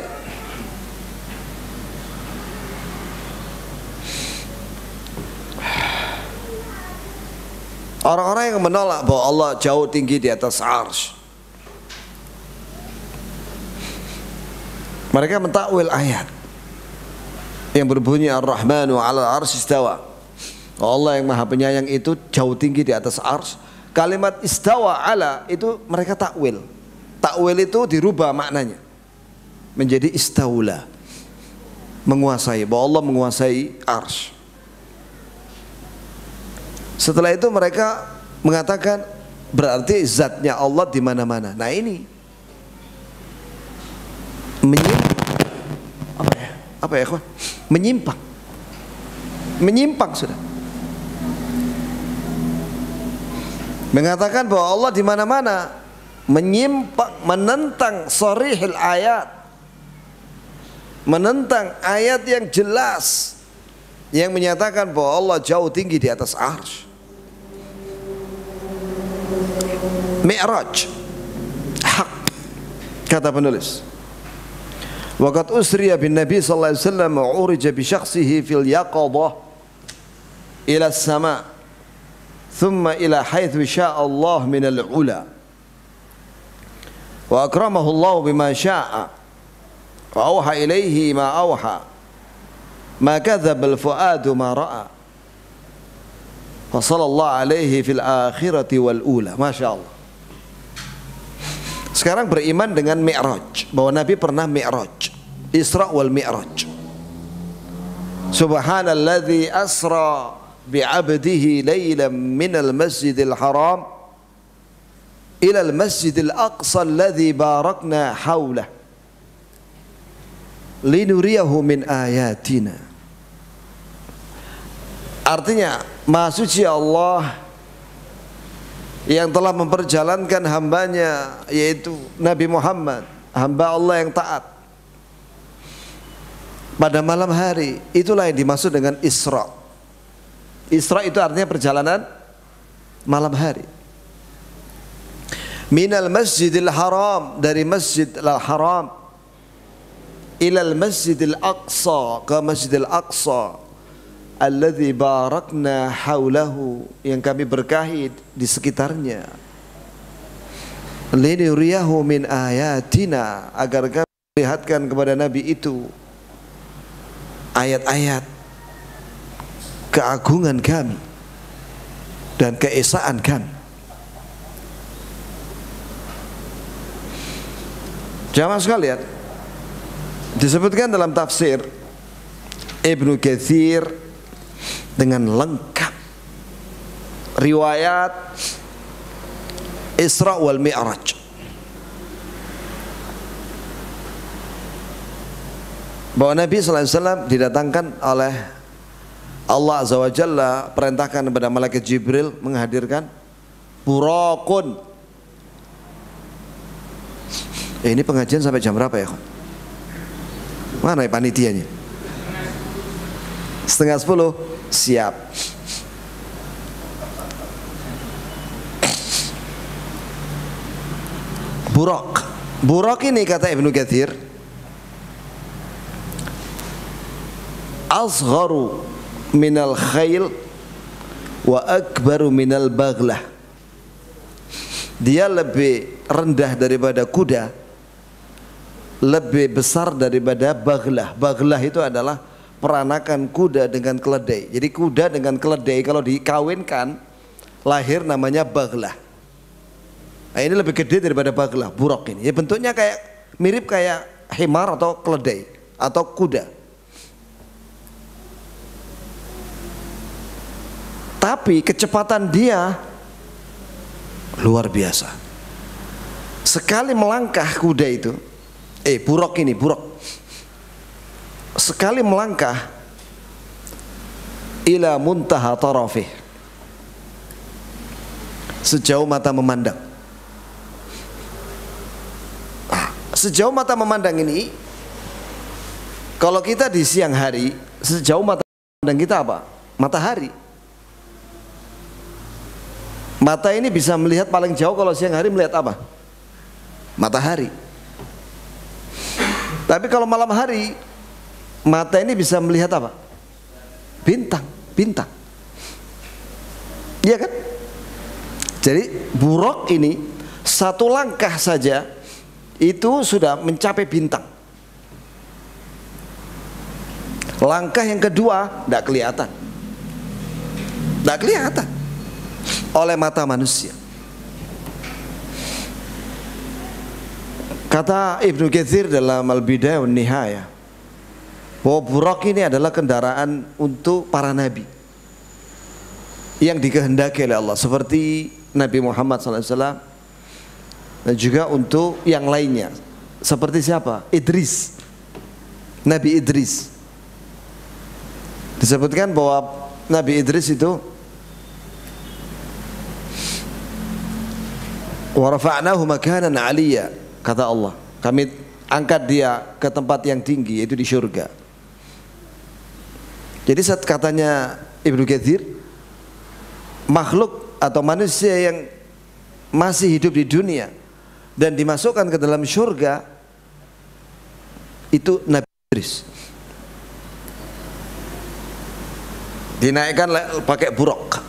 orang-orang yang menolak bahwa Allah jauh tinggi di atas arsy, mereka mentakwil ayat yang berbunyi Ar-Rahmanu 'alal 'arsy istawa. Allah yang Maha Penyayang itu jauh tinggi di atas arsy. Kalimat istawa ala itu mereka takwil. Takwil itu dirubah maknanya menjadi istaula, menguasai, bahwa Allah menguasai arsy. Setelah itu mereka mengatakan berarti zatnya Allah di mana-mana. Nah ini apa ya kawan? Menyimpang sudah. Mengatakan bahwa Allah di mana-mana, menyimpang, menentang sharihil ayat, menentang ayat yang jelas yang menyatakan bahwa Allah jauh tinggi di atas arsy. Mi'raj hak, kata penulis. Waqad usriya bin Nabi sallallahu alaihi wasallam wa urija bi syakhsihi fil yaqadah ila as-sama' thumma ila haitsu syaa Allah min al-ula wa akramahu Allah bima syaa wa auha ilaihi ma auha ma kadzdzabal fuadu ma ra'a wa sallallahu alaihi fil akhirati wal ula. Masya Allah. Sekarang beriman dengan Mi'raj, bahwa Nabi pernah Mi'raj, Isra wal Mi'raj. Subhanalladzi asra bi'abdihi laylan minal masjidil haram ilal masjidil aqsa alladzi barakna hawlah linuriyahu min ayatina. Artinya, Maha Suci Allah yang telah memperjalankan hambanya, yaitu Nabi Muhammad, hamba Allah yang taat, pada malam hari. Itulah yang dimaksud dengan Isra. Isra itu artinya perjalanan malam hari. Minal masjidil haram, dari masjidil haram, ilal masjidil aqsa, ke masjidil aqsa, alladzi barakna haulahu, yang kami berkahi di sekitarnya, linuriyahu min ayatina, agar kami melihatkan kepada Nabi itu ayat-ayat keagungan kami dan keesaan kami. Jamaah sekalian, disebutkan dalam tafsir Ibnu Katsir dengan lengkap riwayat Isra wal Mi'raj. Bahwa Nabi SAW didatangkan oleh Allah Azza wa Jalla, perintahkan kepada malaikat Jibril menghadirkan burakun. Ini pengajian sampai jam berapa ya? Mana ya panitianya? 9:30. Siap. Burak. Burak ini kata Ibnu Katsir, asgharu minal khail wa akbaru minal baghlah. Dia lebih rendah daripada kuda, lebih besar daripada baghlah. Baghlah itu adalah peranakan kuda dengan keledai. Jadi kuda dengan keledai kalau dikawinkan lahir namanya baghlah. Nah, ini lebih gede daripada baghlah, burak ini. Ya, bentuknya kayak mirip kayak himar atau keledai atau kuda. Tapi kecepatan dia luar biasa. Sekali melangkah kuda itu, burak ini, burak, sekali melangkah ila muntaha tarafih, sejauh mata memandang. Sejauh mata memandang ini, kalau kita di siang hari, sejauh mata memandang kita apa? Matahari. Mata ini bisa melihat paling jauh kalau siang hari melihat apa? Matahari. Tapi kalau malam hari, mata ini bisa melihat apa? Bintang, bintang. Iya kan? Jadi burak ini satu langkah saja itu sudah mencapai bintang. Langkah yang kedua tidak kelihatan, tidak kelihatan oleh mata manusia. Kata Ibnu Katsir dalam Al-Bidayah wan Nihayah, bahwa burak ini adalah kendaraan untuk para nabi yang dikehendaki oleh Allah, seperti Nabi Muhammad SAW, dan juga untuk yang lainnya, seperti siapa? Idris, Nabi Idris. Disebutkan bahwa Nabi Idris itu wa rafa'nahu makanan 'aliyya, kata Allah, kami angkat dia ke tempat yang tinggi, yaitu di surga. Jadi saat katanya Ibnu Katsir, makhluk atau manusia yang masih hidup di dunia dan dimasukkan ke dalam surga itu Nabi Idris. Dinaikkan pakai burak.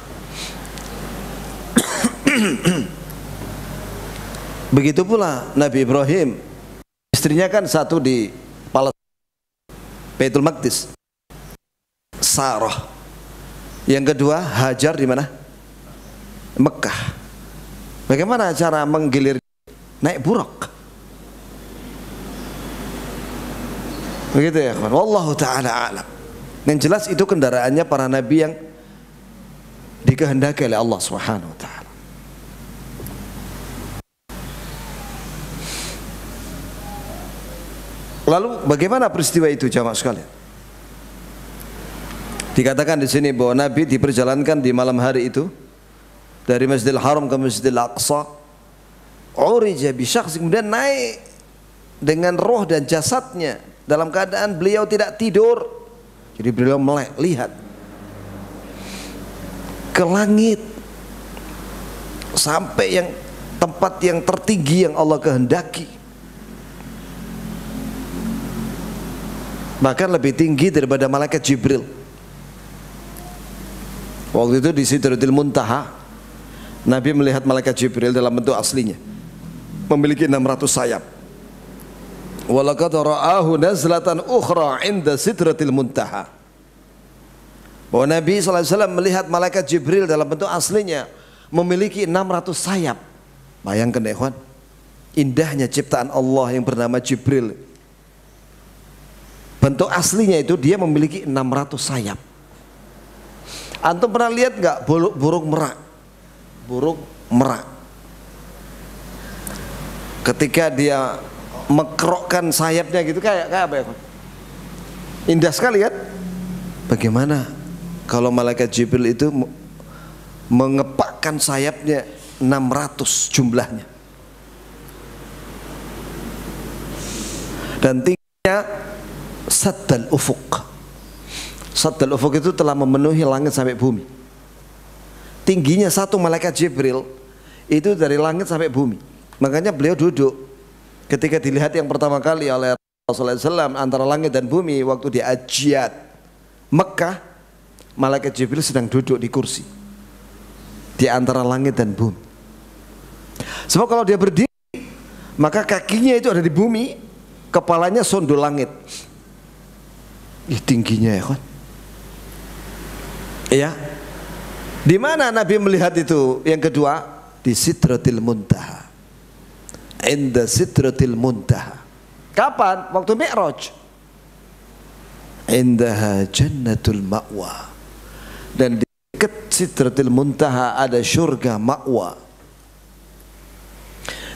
Begitu pula Nabi Ibrahim, istrinya kan satu di Baitul Maqdis. Sarah. Yang kedua Hajar di mana? Mekah. Bagaimana cara menggilir? Naik buruk. Begitu ya kawan. Wallahu ta'ala a'lam. Yang jelas itu kendaraannya para nabi yang dikehendaki oleh Allah Subhanahu wa ta'ala. Lalu bagaimana peristiwa itu jamaah sekalian? Dikatakan di sini bahwa Nabi diperjalankan di malam hari itu dari Masjidil Haram ke Masjidil Aqsa. Urija bi syakhs, kemudian naik dengan roh dan jasadnya dalam keadaan beliau tidak tidur. Jadi beliau melek, lihat ke langit sampai yang tempat yang tertinggi yang Allah kehendaki. Bahkan lebih tinggi daripada malaikat Jibril. Waktu itu di Sidratil Muntaha, Nabi melihat malaikat Jibril dalam bentuk aslinya, memiliki 600 sayap. Walaqad ra'ahu nazlatan ukhra 'inda Sidratil Muntaha. Bahwa Nabi SAW melihat malaikat Jibril dalam bentuk aslinya memiliki 600 sayap. Bayangkan ya ikhwan, indahnya ciptaan Allah yang bernama Jibril. Bentuk aslinya itu dia memiliki 600 sayap. Antum pernah lihat nggak burung merak? Burung merak ketika dia mekerokkan sayapnya gitu kayak apa ya? Indah sekali kan? Bagaimana kalau malaikat Jibril itu mengepakkan sayapnya 600 jumlahnya, dan tingginya saddal ufuk. Saddal ufuk itu telah memenuhi langit sampai bumi. Tingginya satu malaikat Jibril itu dari langit sampai bumi. Makanya beliau duduk ketika dilihat yang pertama kali oleh Rasulullah SAW antara langit dan bumi waktu di Ajiyat Mekah. Malaikat Jibril sedang duduk di kursi di antara langit dan bumi. Sebab kalau dia berdiri maka kakinya itu ada di bumi, kepalanya sondol langit. Tingginya ya kan? Iya. Di mana Nabi melihat itu? Yang kedua di Sidratil Muntaha. Inda Sidratil Muntaha. Kapan? Waktu Mi'raj. Indaha Jannatul Ma'wa. Dan di dekat Sidratil Muntaha ada surga Ma'wa.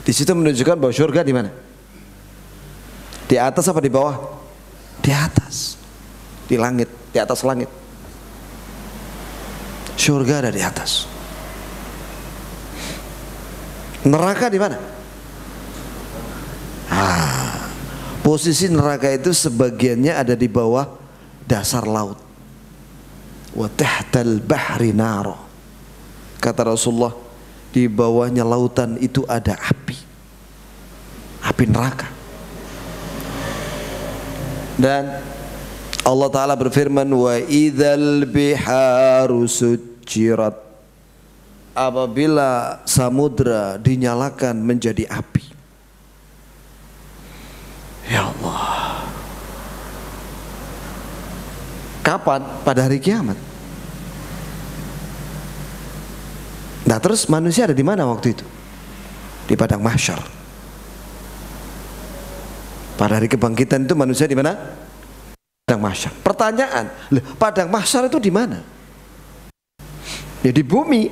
Di situ menunjukkan bahwa surga di mana? Di atas apa di bawah? Di atas. Di langit, di atas langit. Surga ada di atas. Neraka di mana? Posisi neraka itu sebagiannya ada di bawah dasar laut. Wa tahtal bahri naro. Kata Rasulullah, di bawahnya lautan itu ada api. Api neraka. Dan Allah Ta'ala berfirman, wa idzal biharu sujirat. Apabila samudra dinyalakan menjadi api. Ya Allah. Kapan? Pada hari kiamat. Nah terus manusia ada di mana waktu itu? Di padang mahsyar. Pada hari kebangkitan itu manusia di mana? Padang mahsyar. Pertanyaan, padang mahsyar itu di mana? Ya di bumi.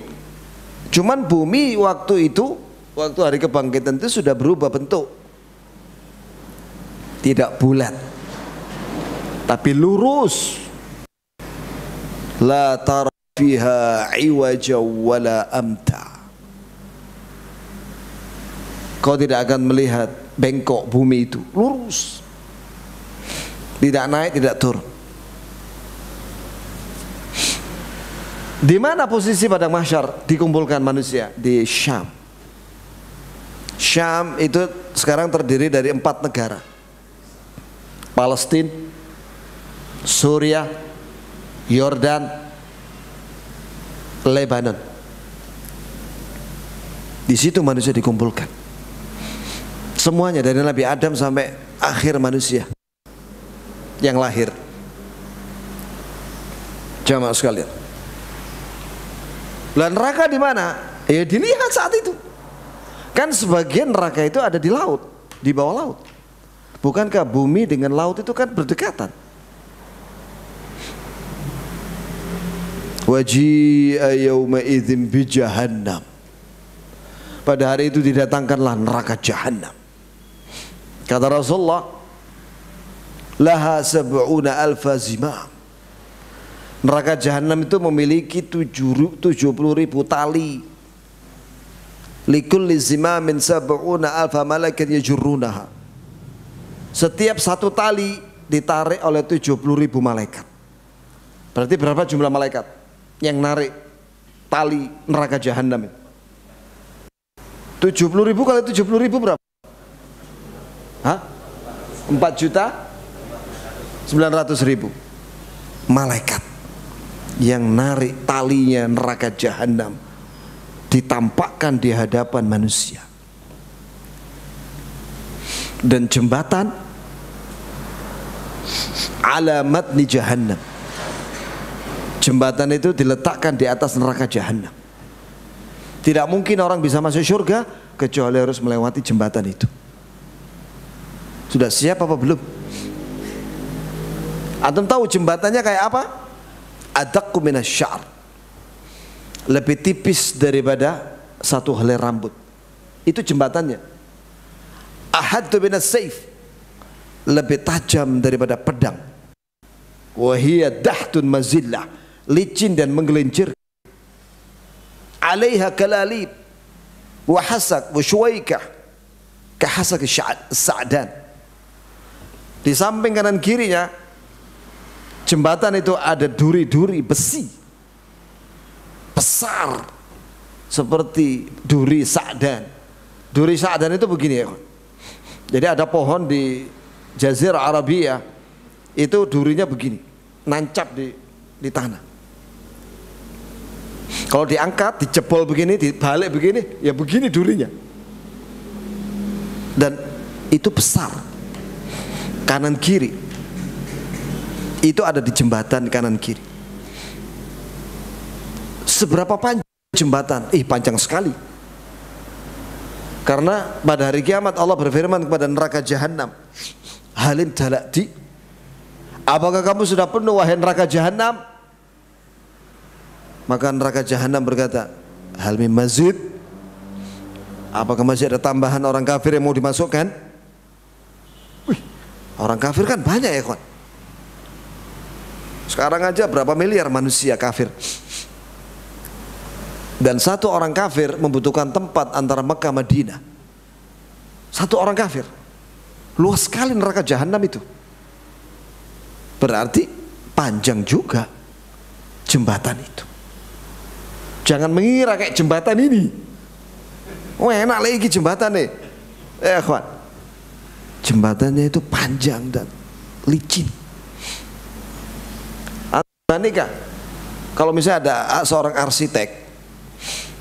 Cuman bumi waktu itu, waktu hari kebangkitan itu sudah berubah bentuk. Tidak bulat, tapi lurus. La tara fiha iwaja wala amta. Kau tidak akan melihat bengkok bumi itu, lurus. Tidak naik, tidak turun. Di mana posisi padang mahsyar dikumpulkan manusia? Di Syam. Syam itu sekarang terdiri dari 4 negara. Palestina, Suriah, Yordan, Lebanon. Di situ manusia dikumpulkan. Semuanya dari Nabi Adam sampai akhir manusia yang lahir. Jamaah sekalian. Lah neraka di mana? Ya dilihat saat itu. Kan sebagian neraka itu ada di laut, di bawah laut. Bukankah bumi dengan laut itu kan berdekatan? Waji'a yawma idzin bi jahannam. Pada hari itu didatangkanlah neraka Jahannam. Kata Rasulullah, laha sab'una alfa zimam. Neraka Jahannam itu memiliki 70.000 tali. Likulli zimamin sab'una alfa malakan yajurrunaha. Setiap satu tali ditarik oleh 70.000 malaikat. Berarti berapa jumlah malaikat yang narik tali neraka Jahannam itu? 70.000 kali 70.000 berapa? Hah? 4.900.000 malaikat yang narik talinya neraka Jahannam ditampakkan di hadapan manusia. Dan jembatan alamat di Jahannam, jembatan itu diletakkan di atas neraka Jahannam. Tidak mungkin orang bisa masuk surga kecuali harus melewati jembatan itu. Sudah siap apa belum? Antum tahu jembatannya kayak apa? Adaqqu minasy-sya'r. Lebih tipis daripada satu helai rambut. Itu jembatannya. Ahaddu minas-sayf. Lebih tajam daripada pedang. Wa hiya dahtun mazillah. Licin dan menggelincir. Alaiha kalalib wa hasak wa syuwaikah kahasak sa'dan. Di samping kanan kirinya jembatan itu ada duri-duri besi besar seperti duri sa'dan. Duri sa'dan itu begini ya. Jadi ada pohon di Jazirah Arabia itu durinya begini, nancap di tanah. Kalau diangkat, dijebol begini, dibalik begini, ya begini durinya. Dan itu besar. Kanan kiri. Itu ada di jembatan kanan kiri. Seberapa panjang jembatan? Panjang sekali. Karena pada hari kiamat Allah berfirman kepada neraka Jahannam, halim talati, apakah kamu sudah penuh wahai neraka Jahannam? Maka neraka Jahannam berkata, hal min mazid, apakah masih ada tambahan orang kafir yang mau dimasukkan? Orang kafir kan banyak ya kawan. Sekarang aja berapa miliar manusia kafir. Dan satu orang kafir membutuhkan tempat antara Mekah Madinah. Satu orang kafir. Luas sekali neraka Jahannam itu. Berarti panjang juga jembatan itu. Jangan mengira kayak jembatan ini. Enak lagi jembatan nih. Kawan. Jembatannya itu panjang dan licin. Nikah. Kalau misalnya ada seorang arsitek,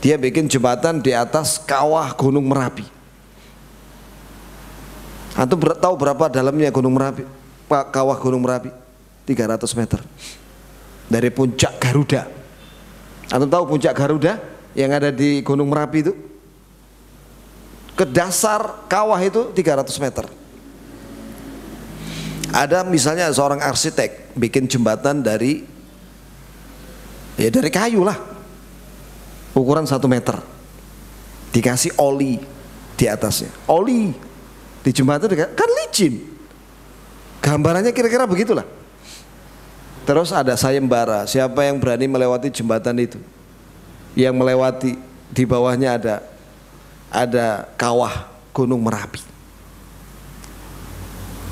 dia bikin jembatan di atas kawah Gunung Merapi. Antum tahu berapa dalamnya Gunung Merapi? Kawah Gunung Merapi 300 meter dari puncak Garuda. Antum tahu puncak Garuda yang ada di Gunung Merapi itu? Ke dasar kawah itu 300 meter. Ada misalnya seorang arsitek bikin jembatan dari kayu lah, ukuran 1 meter, dikasih oli di atasnya, oli di jembatan kan licin, gambarannya kira-kira begitulah. Terus ada sayembara, siapa yang berani melewati jembatan itu, yang melewati di bawahnya ada kawah Gunung Merapi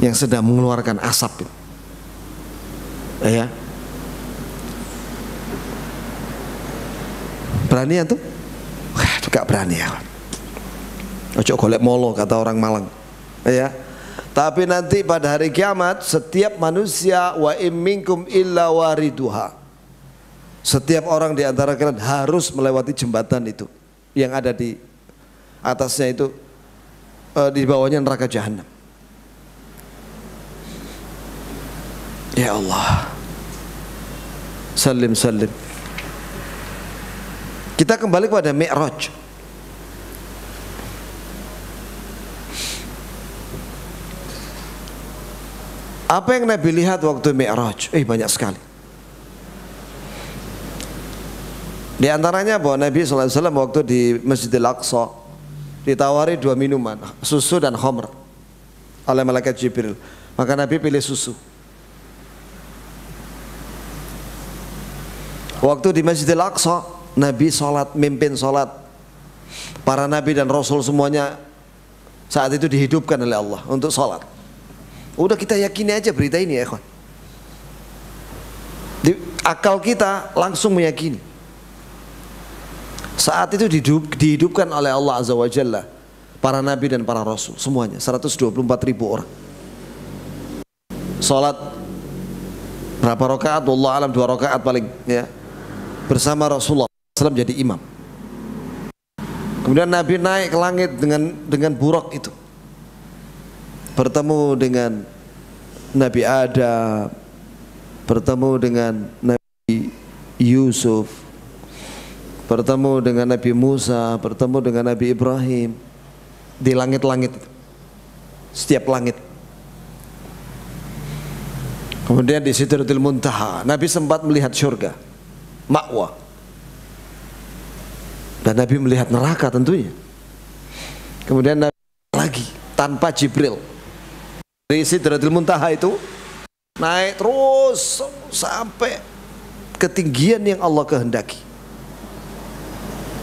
yang sedang mengeluarkan asap itu. Ya, berani antum? Wah, gak berani ya. Ojo golek molo kata orang Malang. Ya. Tapi nanti pada hari kiamat setiap manusia wa im minkum illa wariduha. Setiap orang di antara kalian harus melewati jembatan itu yang ada di atasnya itu, di bawahnya neraka Jahannam. Ya Allah. Salim salim. Kita kembali kepada Mi'raj. Apa yang Nabi lihat waktu Mi'raj? Banyak sekali. Di antaranya bahwa Nabi SAW waktu di Masjidil Aqsa ditawari 2 minuman, susu dan khamr, oleh malaikat Jibril. Maka Nabi pilih susu. Waktu di Masjidil Aqsa, Nabi sholat, mimpin sholat. Para Nabi dan Rasul semuanya saat itu dihidupkan oleh Allah untuk sholat. Udah kita yakini aja berita ini ya kawan. Di akal kita langsung meyakini. Saat itu dihidupkan oleh Allah Azza wa Jalla para Nabi dan para Rasul semuanya 124.000 orang. Sholat berapa rakaat? Wallahu alam 2 rakaat paling ya. Bersama Rasulullah SAW jadi imam. Kemudian Nabi naik ke langit dengan buraq itu. Bertemu dengan Nabi Adam, bertemu dengan Nabi Yusuf, bertemu dengan Nabi Musa, bertemu dengan Nabi Ibrahim di langit-langit, setiap langit. Kemudian di Sidratul Muntaha, Nabi sempat melihat surga, ma'wa, dan Nabi melihat neraka tentunya. Kemudian Nabi lagi tanpa Jibril dari Sidratul Muntaha itu naik terus sampai ketinggian yang Allah kehendaki.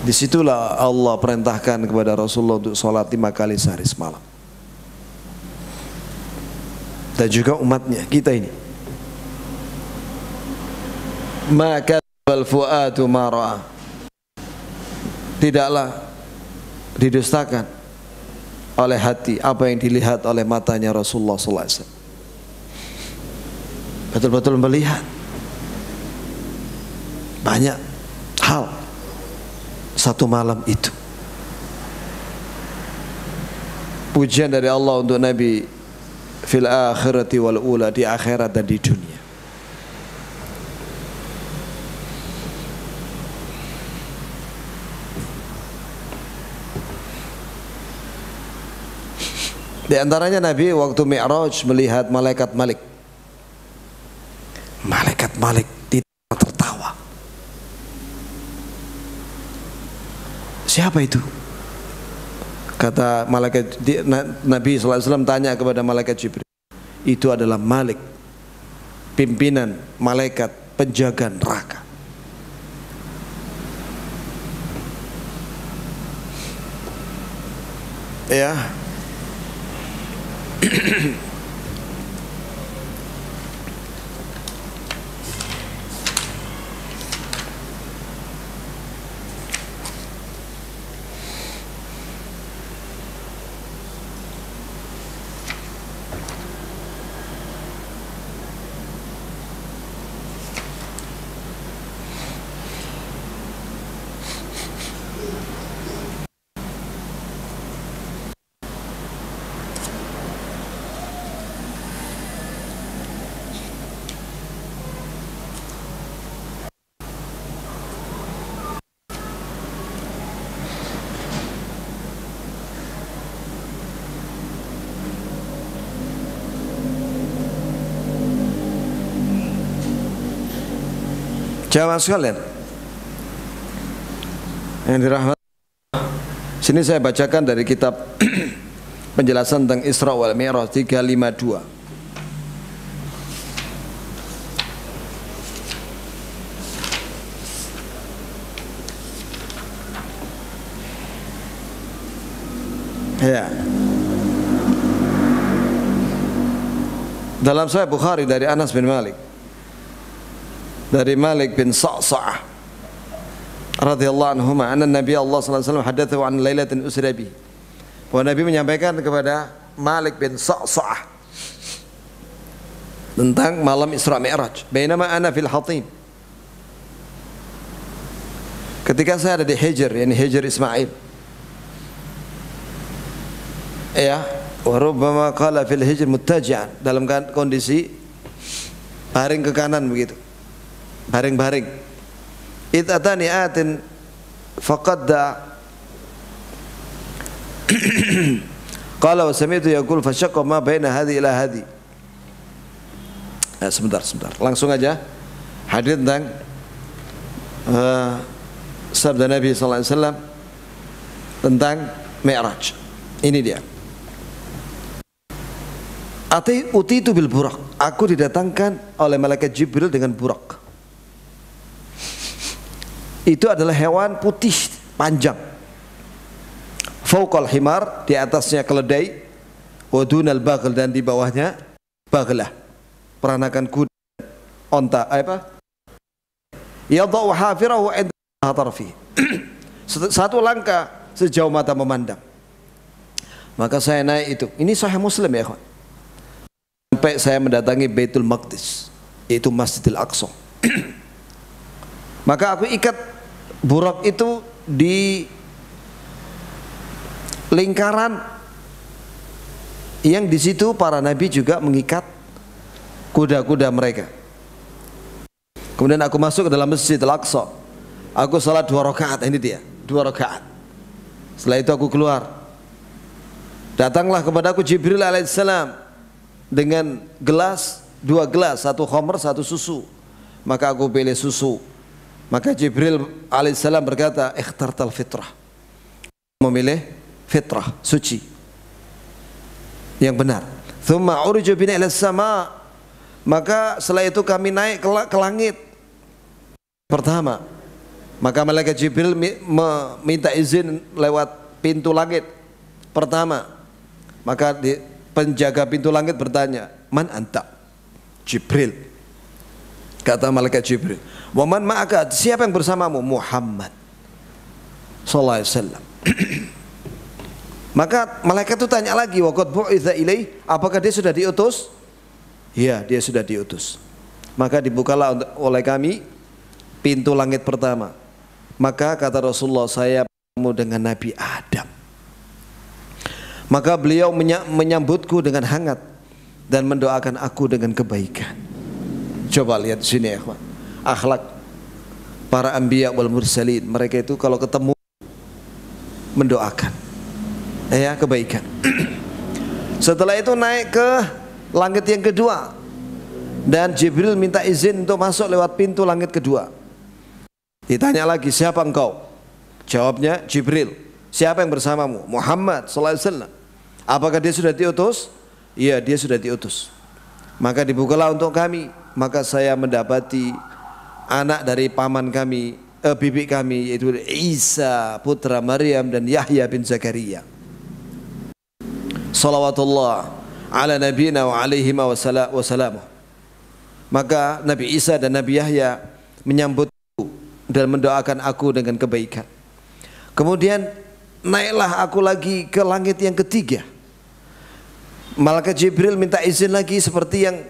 Disitulah Allah perintahkan kepada Rasulullah untuk sholat 5 kali sehari semalam. Dan juga umatnya, kita ini. Maka al-fu'atu ma ra'a. Tidaklah didustakan oleh hati apa yang dilihat oleh matanya Rasulullah SAW. Betul-betul melihat banyak hal satu malam itu. Pujian dari Allah untuk Nabi fil akhirati wal ula, di akhirat dan di dunia. Di antaranya Nabi waktu Mi'raj melihat malaikat Malik. Malaikat Malik tidak tertawa. Siapa itu? Kata malaikat, Nabi SAW tanya kepada malaikat Jibril. Itu adalah Malik, pimpinan malaikat penjaga neraka. Ya. Jamaah sekalian yang dirahmati, sini saya bacakan dari kitab penjelasan tentang Isra wal Mi'raj 352. Ya. Dalam Sahih Bukhari dari Anas bin Malik, dari Malik bin Sa'sa'ah radhiyallahu anhu, anna Nabi Allah sallallahu alaihi wasallam hadatsahu an lailatin usra bi. Bahwa Nabi menyampaikan kepada Malik bin Sa'sa'ah tentang malam Isra Mi'raj. Bainama ana fil Hatim. Ketika saya ada di Hijr, yakni Hijr Ismail. Ya, wa rubbama qala fil Hijr muttaji'an, dalam kondisi baring ke kanan begitu. baring-baring. Idh atani atin faqadda qala wa sami'tu yaqul fashaqqa ma baina hadhi ila hadhi. Sebentar, langsung aja hadis tentang sabda Nabi sallallahu alaihi wasallam tentang Mi'raj. Ini dia. Utitu bil buraq. Aku didatangkan oleh malaikat Jibril dengan burak. Itu adalah hewan putih panjang. Fauqal himar, di atasnya keledai, wa dunal baghl, dan di bawahnya baghlah, peranakan kuda, onta, yadau hafirahu inda tarfi. Satu langkah sejauh mata memandang. Maka saya naik itu. Ini Sahih Muslim ya kawan. Sampai saya mendatangi Baitul Maqdis, yaitu Masjidil Aqsa. Maka aku ikat burak itu di lingkaran yang di situ para nabi juga mengikat kuda-kuda mereka. Kemudian aku masuk ke dalam Masjidil Aqsa. Aku salat 2 rakaat. Ini dia, 2 rakaat. Setelah itu aku keluar. Datanglah kepadaku Jibril alaihissalam dengan gelas, 2 gelas, 1 khamr, 1 susu. Maka aku pilih susu. Maka Jibril alaihissalam berkata, ikhtartal fitrah, memilih fitrah, suci, yang benar. Thumma uriju bina ila sama. Maka setelah itu kami naik ke langit pertama. Maka malaikat Jibril meminta izin lewat pintu langit pertama. Maka penjaga pintu langit bertanya, man anta? Jibril. Kata malaikat Jibril, wa man ma'aka? Siapa yang bersamamu? Muhammad sallallahu alaihi wasallam. Maka malaikat itu tanya lagi, wa qad bu'itsa ilaih, apakah dia sudah diutus? Ya, dia sudah diutus. Maka dibukalah oleh kami pintu langit pertama. Maka kata Rasulullah, saya bertemu dengan Nabi Adam. Maka beliau menyambutku dengan hangat dan mendoakan aku dengan kebaikan. Coba lihat sini ya, akhlak para anbiya wal mursalin. Mereka itu kalau ketemu mendoakan ya kebaikan. Setelah itu naik ke langit yang kedua, dan Jibril minta izin untuk masuk lewat pintu langit kedua. Ditanya lagi, siapa engkau? Jawabnya Jibril. Siapa yang bersamamu? Muhammad sallallahu alaihi wasallam. Apakah dia sudah diutus? Iya, dia sudah diutus. Maka dibukalah untuk kami. Maka saya mendapati anak dari paman kami, bibi kami, yaitu Isa putra Maryam dan Yahya bin Zakaria. Salawatullah ala nabiyina wa alaihima wassalamu. Maka Nabi Isa dan Nabi Yahya menyambutku dan mendoakan aku dengan kebaikan. Kemudian naiklah aku lagi ke langit yang ketiga. Malaikat Jibril minta izin lagi seperti yang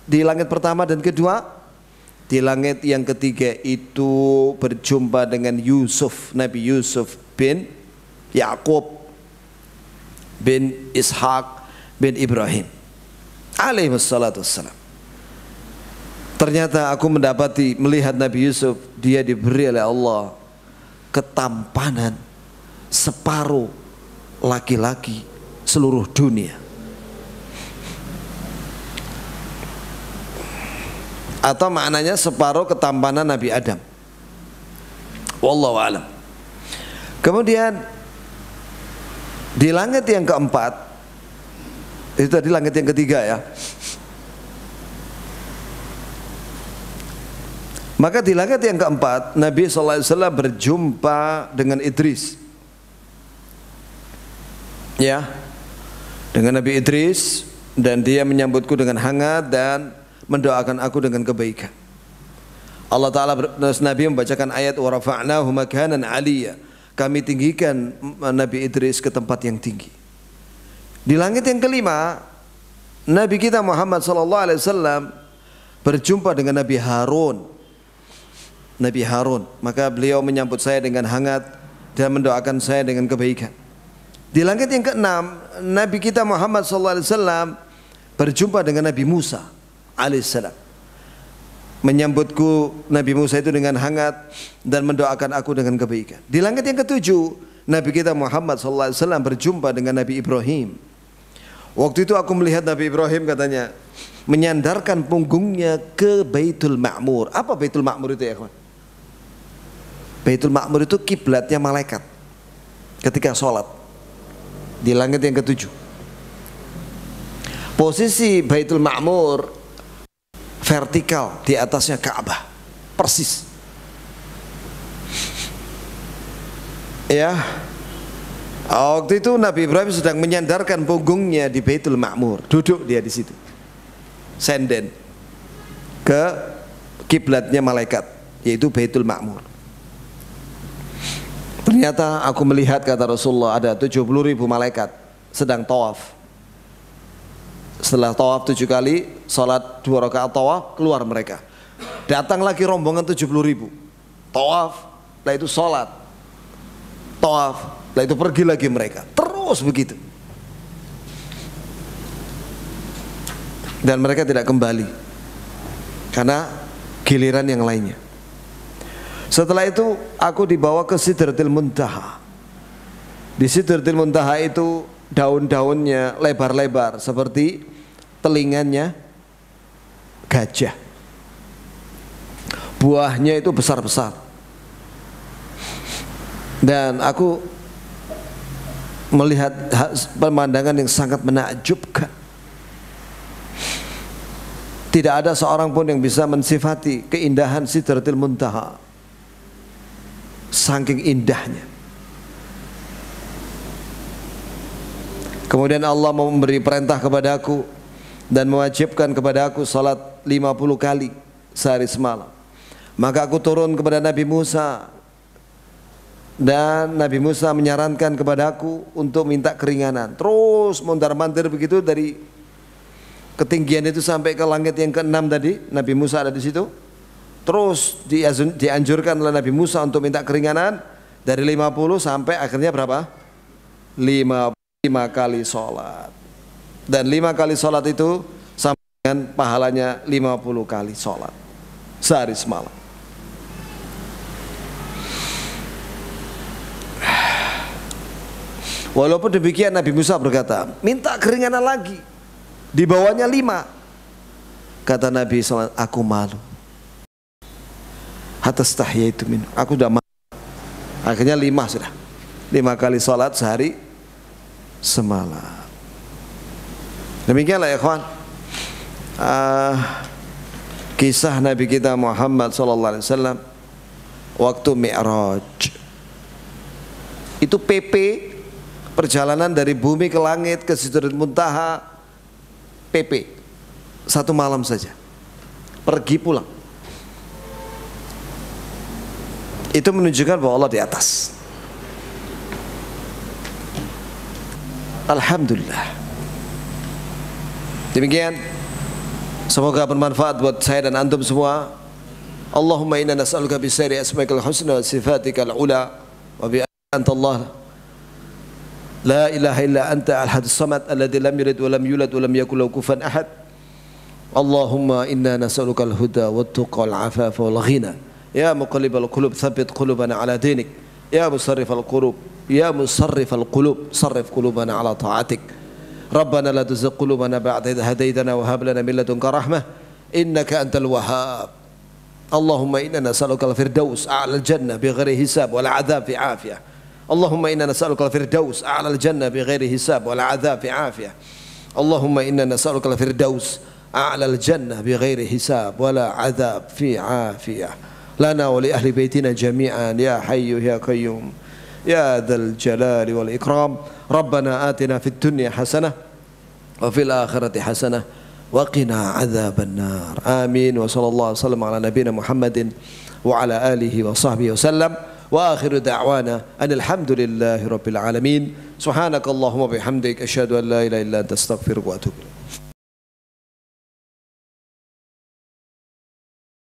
di langit pertama dan kedua. Di langit yang ketiga itu berjumpa dengan Yusuf, Nabi Yusuf bin Yaqub bin Ishaq bin Ibrahim alaihi wassalatu wassalam. Ternyata aku melihat Nabi Yusuf, dia diberi oleh Allah ketampanan separuh laki-laki seluruh dunia. Atau maknanya separuh ketampanan Nabi Adam. Wallahu a'lam. Kemudian di langit yang keempat, itu tadi langit yang ketiga ya. Maka di langit yang keempat Nabi SAW berjumpa dengan Idris. Ya, dengan Nabi Idris, dan dia menyambutku dengan hangat dan mendoakan aku dengan kebaikan. Allah Ta'ala Nabi membacakan ayat wa rafa'nahu makanan aliyya. Kami tinggikan Nabi Idris ke tempat yang tinggi. Di langit yang kelima Nabi kita Muhammad SAW berjumpa dengan Nabi Harun. Nabi Harun, maka beliau menyambut saya dengan hangat dan mendoakan saya dengan kebaikan. Di langit yang keenam Nabi kita Muhammad SAW berjumpa dengan Nabi Musa alaihissalam. menyambutku Nabi Musa itu dengan hangat dan mendoakan aku dengan kebaikan. Di langit yang ketujuh, Nabi kita Muhammad SAW berjumpa dengan Nabi Ibrahim. Waktu itu aku melihat Nabi Ibrahim, katanya, menyandarkan punggungnya ke Baitul Ma'mur. Apa Baitul Ma'mur itu ya kawan? Baitul Ma'mur itu kiblatnya malaikat ketika sholat di langit yang ketujuh. Posisi Baitul Ma'mur vertikal, di atasnya Ka'bah, persis. Ya, waktu itu Nabi Ibrahim sedang menyandarkan punggungnya di Baitul Ma'mur, duduk dia di situ, senden ke kiblatnya malaikat, yaitu Baitul Ma'mur. Ternyata aku melihat, kata Rasulullah, ada 70.000 malaikat sedang tawaf. Setelah tawaf 7 kali, salat 2 rakaat tawaf, keluar mereka. Datang lagi rombongan 70.000, tawaf, setelah itu salat, tawaf, setelah itu pergi lagi mereka. Terus begitu. Dan mereka tidak kembali karena giliran yang lainnya. Setelah itu aku dibawa ke Sidratil Muntaha. Di Sidratil Muntaha itu daun-daunnya lebar-lebar seperti telinganya gajah. Buahnya itu besar-besar. Dan aku melihat pemandangan yang sangat menakjubkan. Tidak ada seorang pun yang bisa mensifati keindahan Sidratil Muntaha. Saking indahnya. Kemudian Allah memberi perintah kepadaku dan mewajibkan kepadaku salat 50 kali sehari semalam. Maka aku turun kepada Nabi Musa, dan Nabi Musa menyarankan kepadaku untuk minta keringanan. Terus mondar-mandir begitu dari ketinggian itu sampai ke langit yang ke-6 tadi. Nabi Musa ada di situ. Terus dianjurkan oleh Nabi Musa untuk minta keringanan dari 50 sampai akhirnya berapa? 5 kali sholat. Dan 5 kali sholat itu sama dengan pahalanya 50 kali sholat sehari semalam. Walaupun demikian Nabi Musa berkata, minta keringanan lagi. Dibawanya 5. Kata Nabi SAW, aku malu. Hatastahyaitu min, aku sudah malu. Akhirnya 5 sudah. 5 kali sholat sehari semalam. Demikianlah ya kawan, kisah Nabi kita Muhammad SAW waktu Mi'raj. Itu PP, perjalanan dari bumi ke langit ke Sidratul Muntaha, PP 1 malam saja, pergi pulang. Itu menunjukkan bahwa Allah di atas. Alhamdulillah. Demikian, semoga bermanfaat buat saya dan antum semua. Allahumma inna nas'aluka bi sayri asma'ikal husna wa sifatikal ula wa bi anta Allah la ilaha illa anta al-ahadus samad alladzi lam yalid wa lam yulad wa lam yakul lahu kufuwan ahad. Allahumma inna nas'aluka al-huda wat-tuqa wal-'afafa wal-ghina. Ya muqallibal qulub tsabbit qulubana ala dinik. Ya musarrifal qulub, ya musarrifal qulub, sarrif qulubana ala ta'atik. Rabbana la tuzigh qulubana ba'da idh hadaytana wa hab lana min ladunka rahmah innaka antal wahhab. Allahumma inna nas'aluka al-firdaus a'la al-jannah bighairi hisab wal 'adzab fi 'afiyah. Allahumma inna nas'aluka al-firdaus a'la al-jannah bighairi hisab wal 'adzab fi 'afiyah. Allahumma inna nas'aluka al-firdaus a'la al-jannah bighairi hisab wal 'adzab fi 'afiyah. لنا ولأهل بيتنا جميعا يا حي يا قيوم يا ذا الجلال والإكرام. ربنا آتنا في الدنيا حسنة وفي الآخرة حسنة وقنا عذاب النار. آمين. وصلى الله وسلم على نبينا محمد وعلى آله وصحبه وسلم. وآخر دعوانا أن الحمد لله رب العالمين. سبحانك اللهم وبحمدك أشهد أن لا إله إلا أنت أستغفرك وأتوب إليك.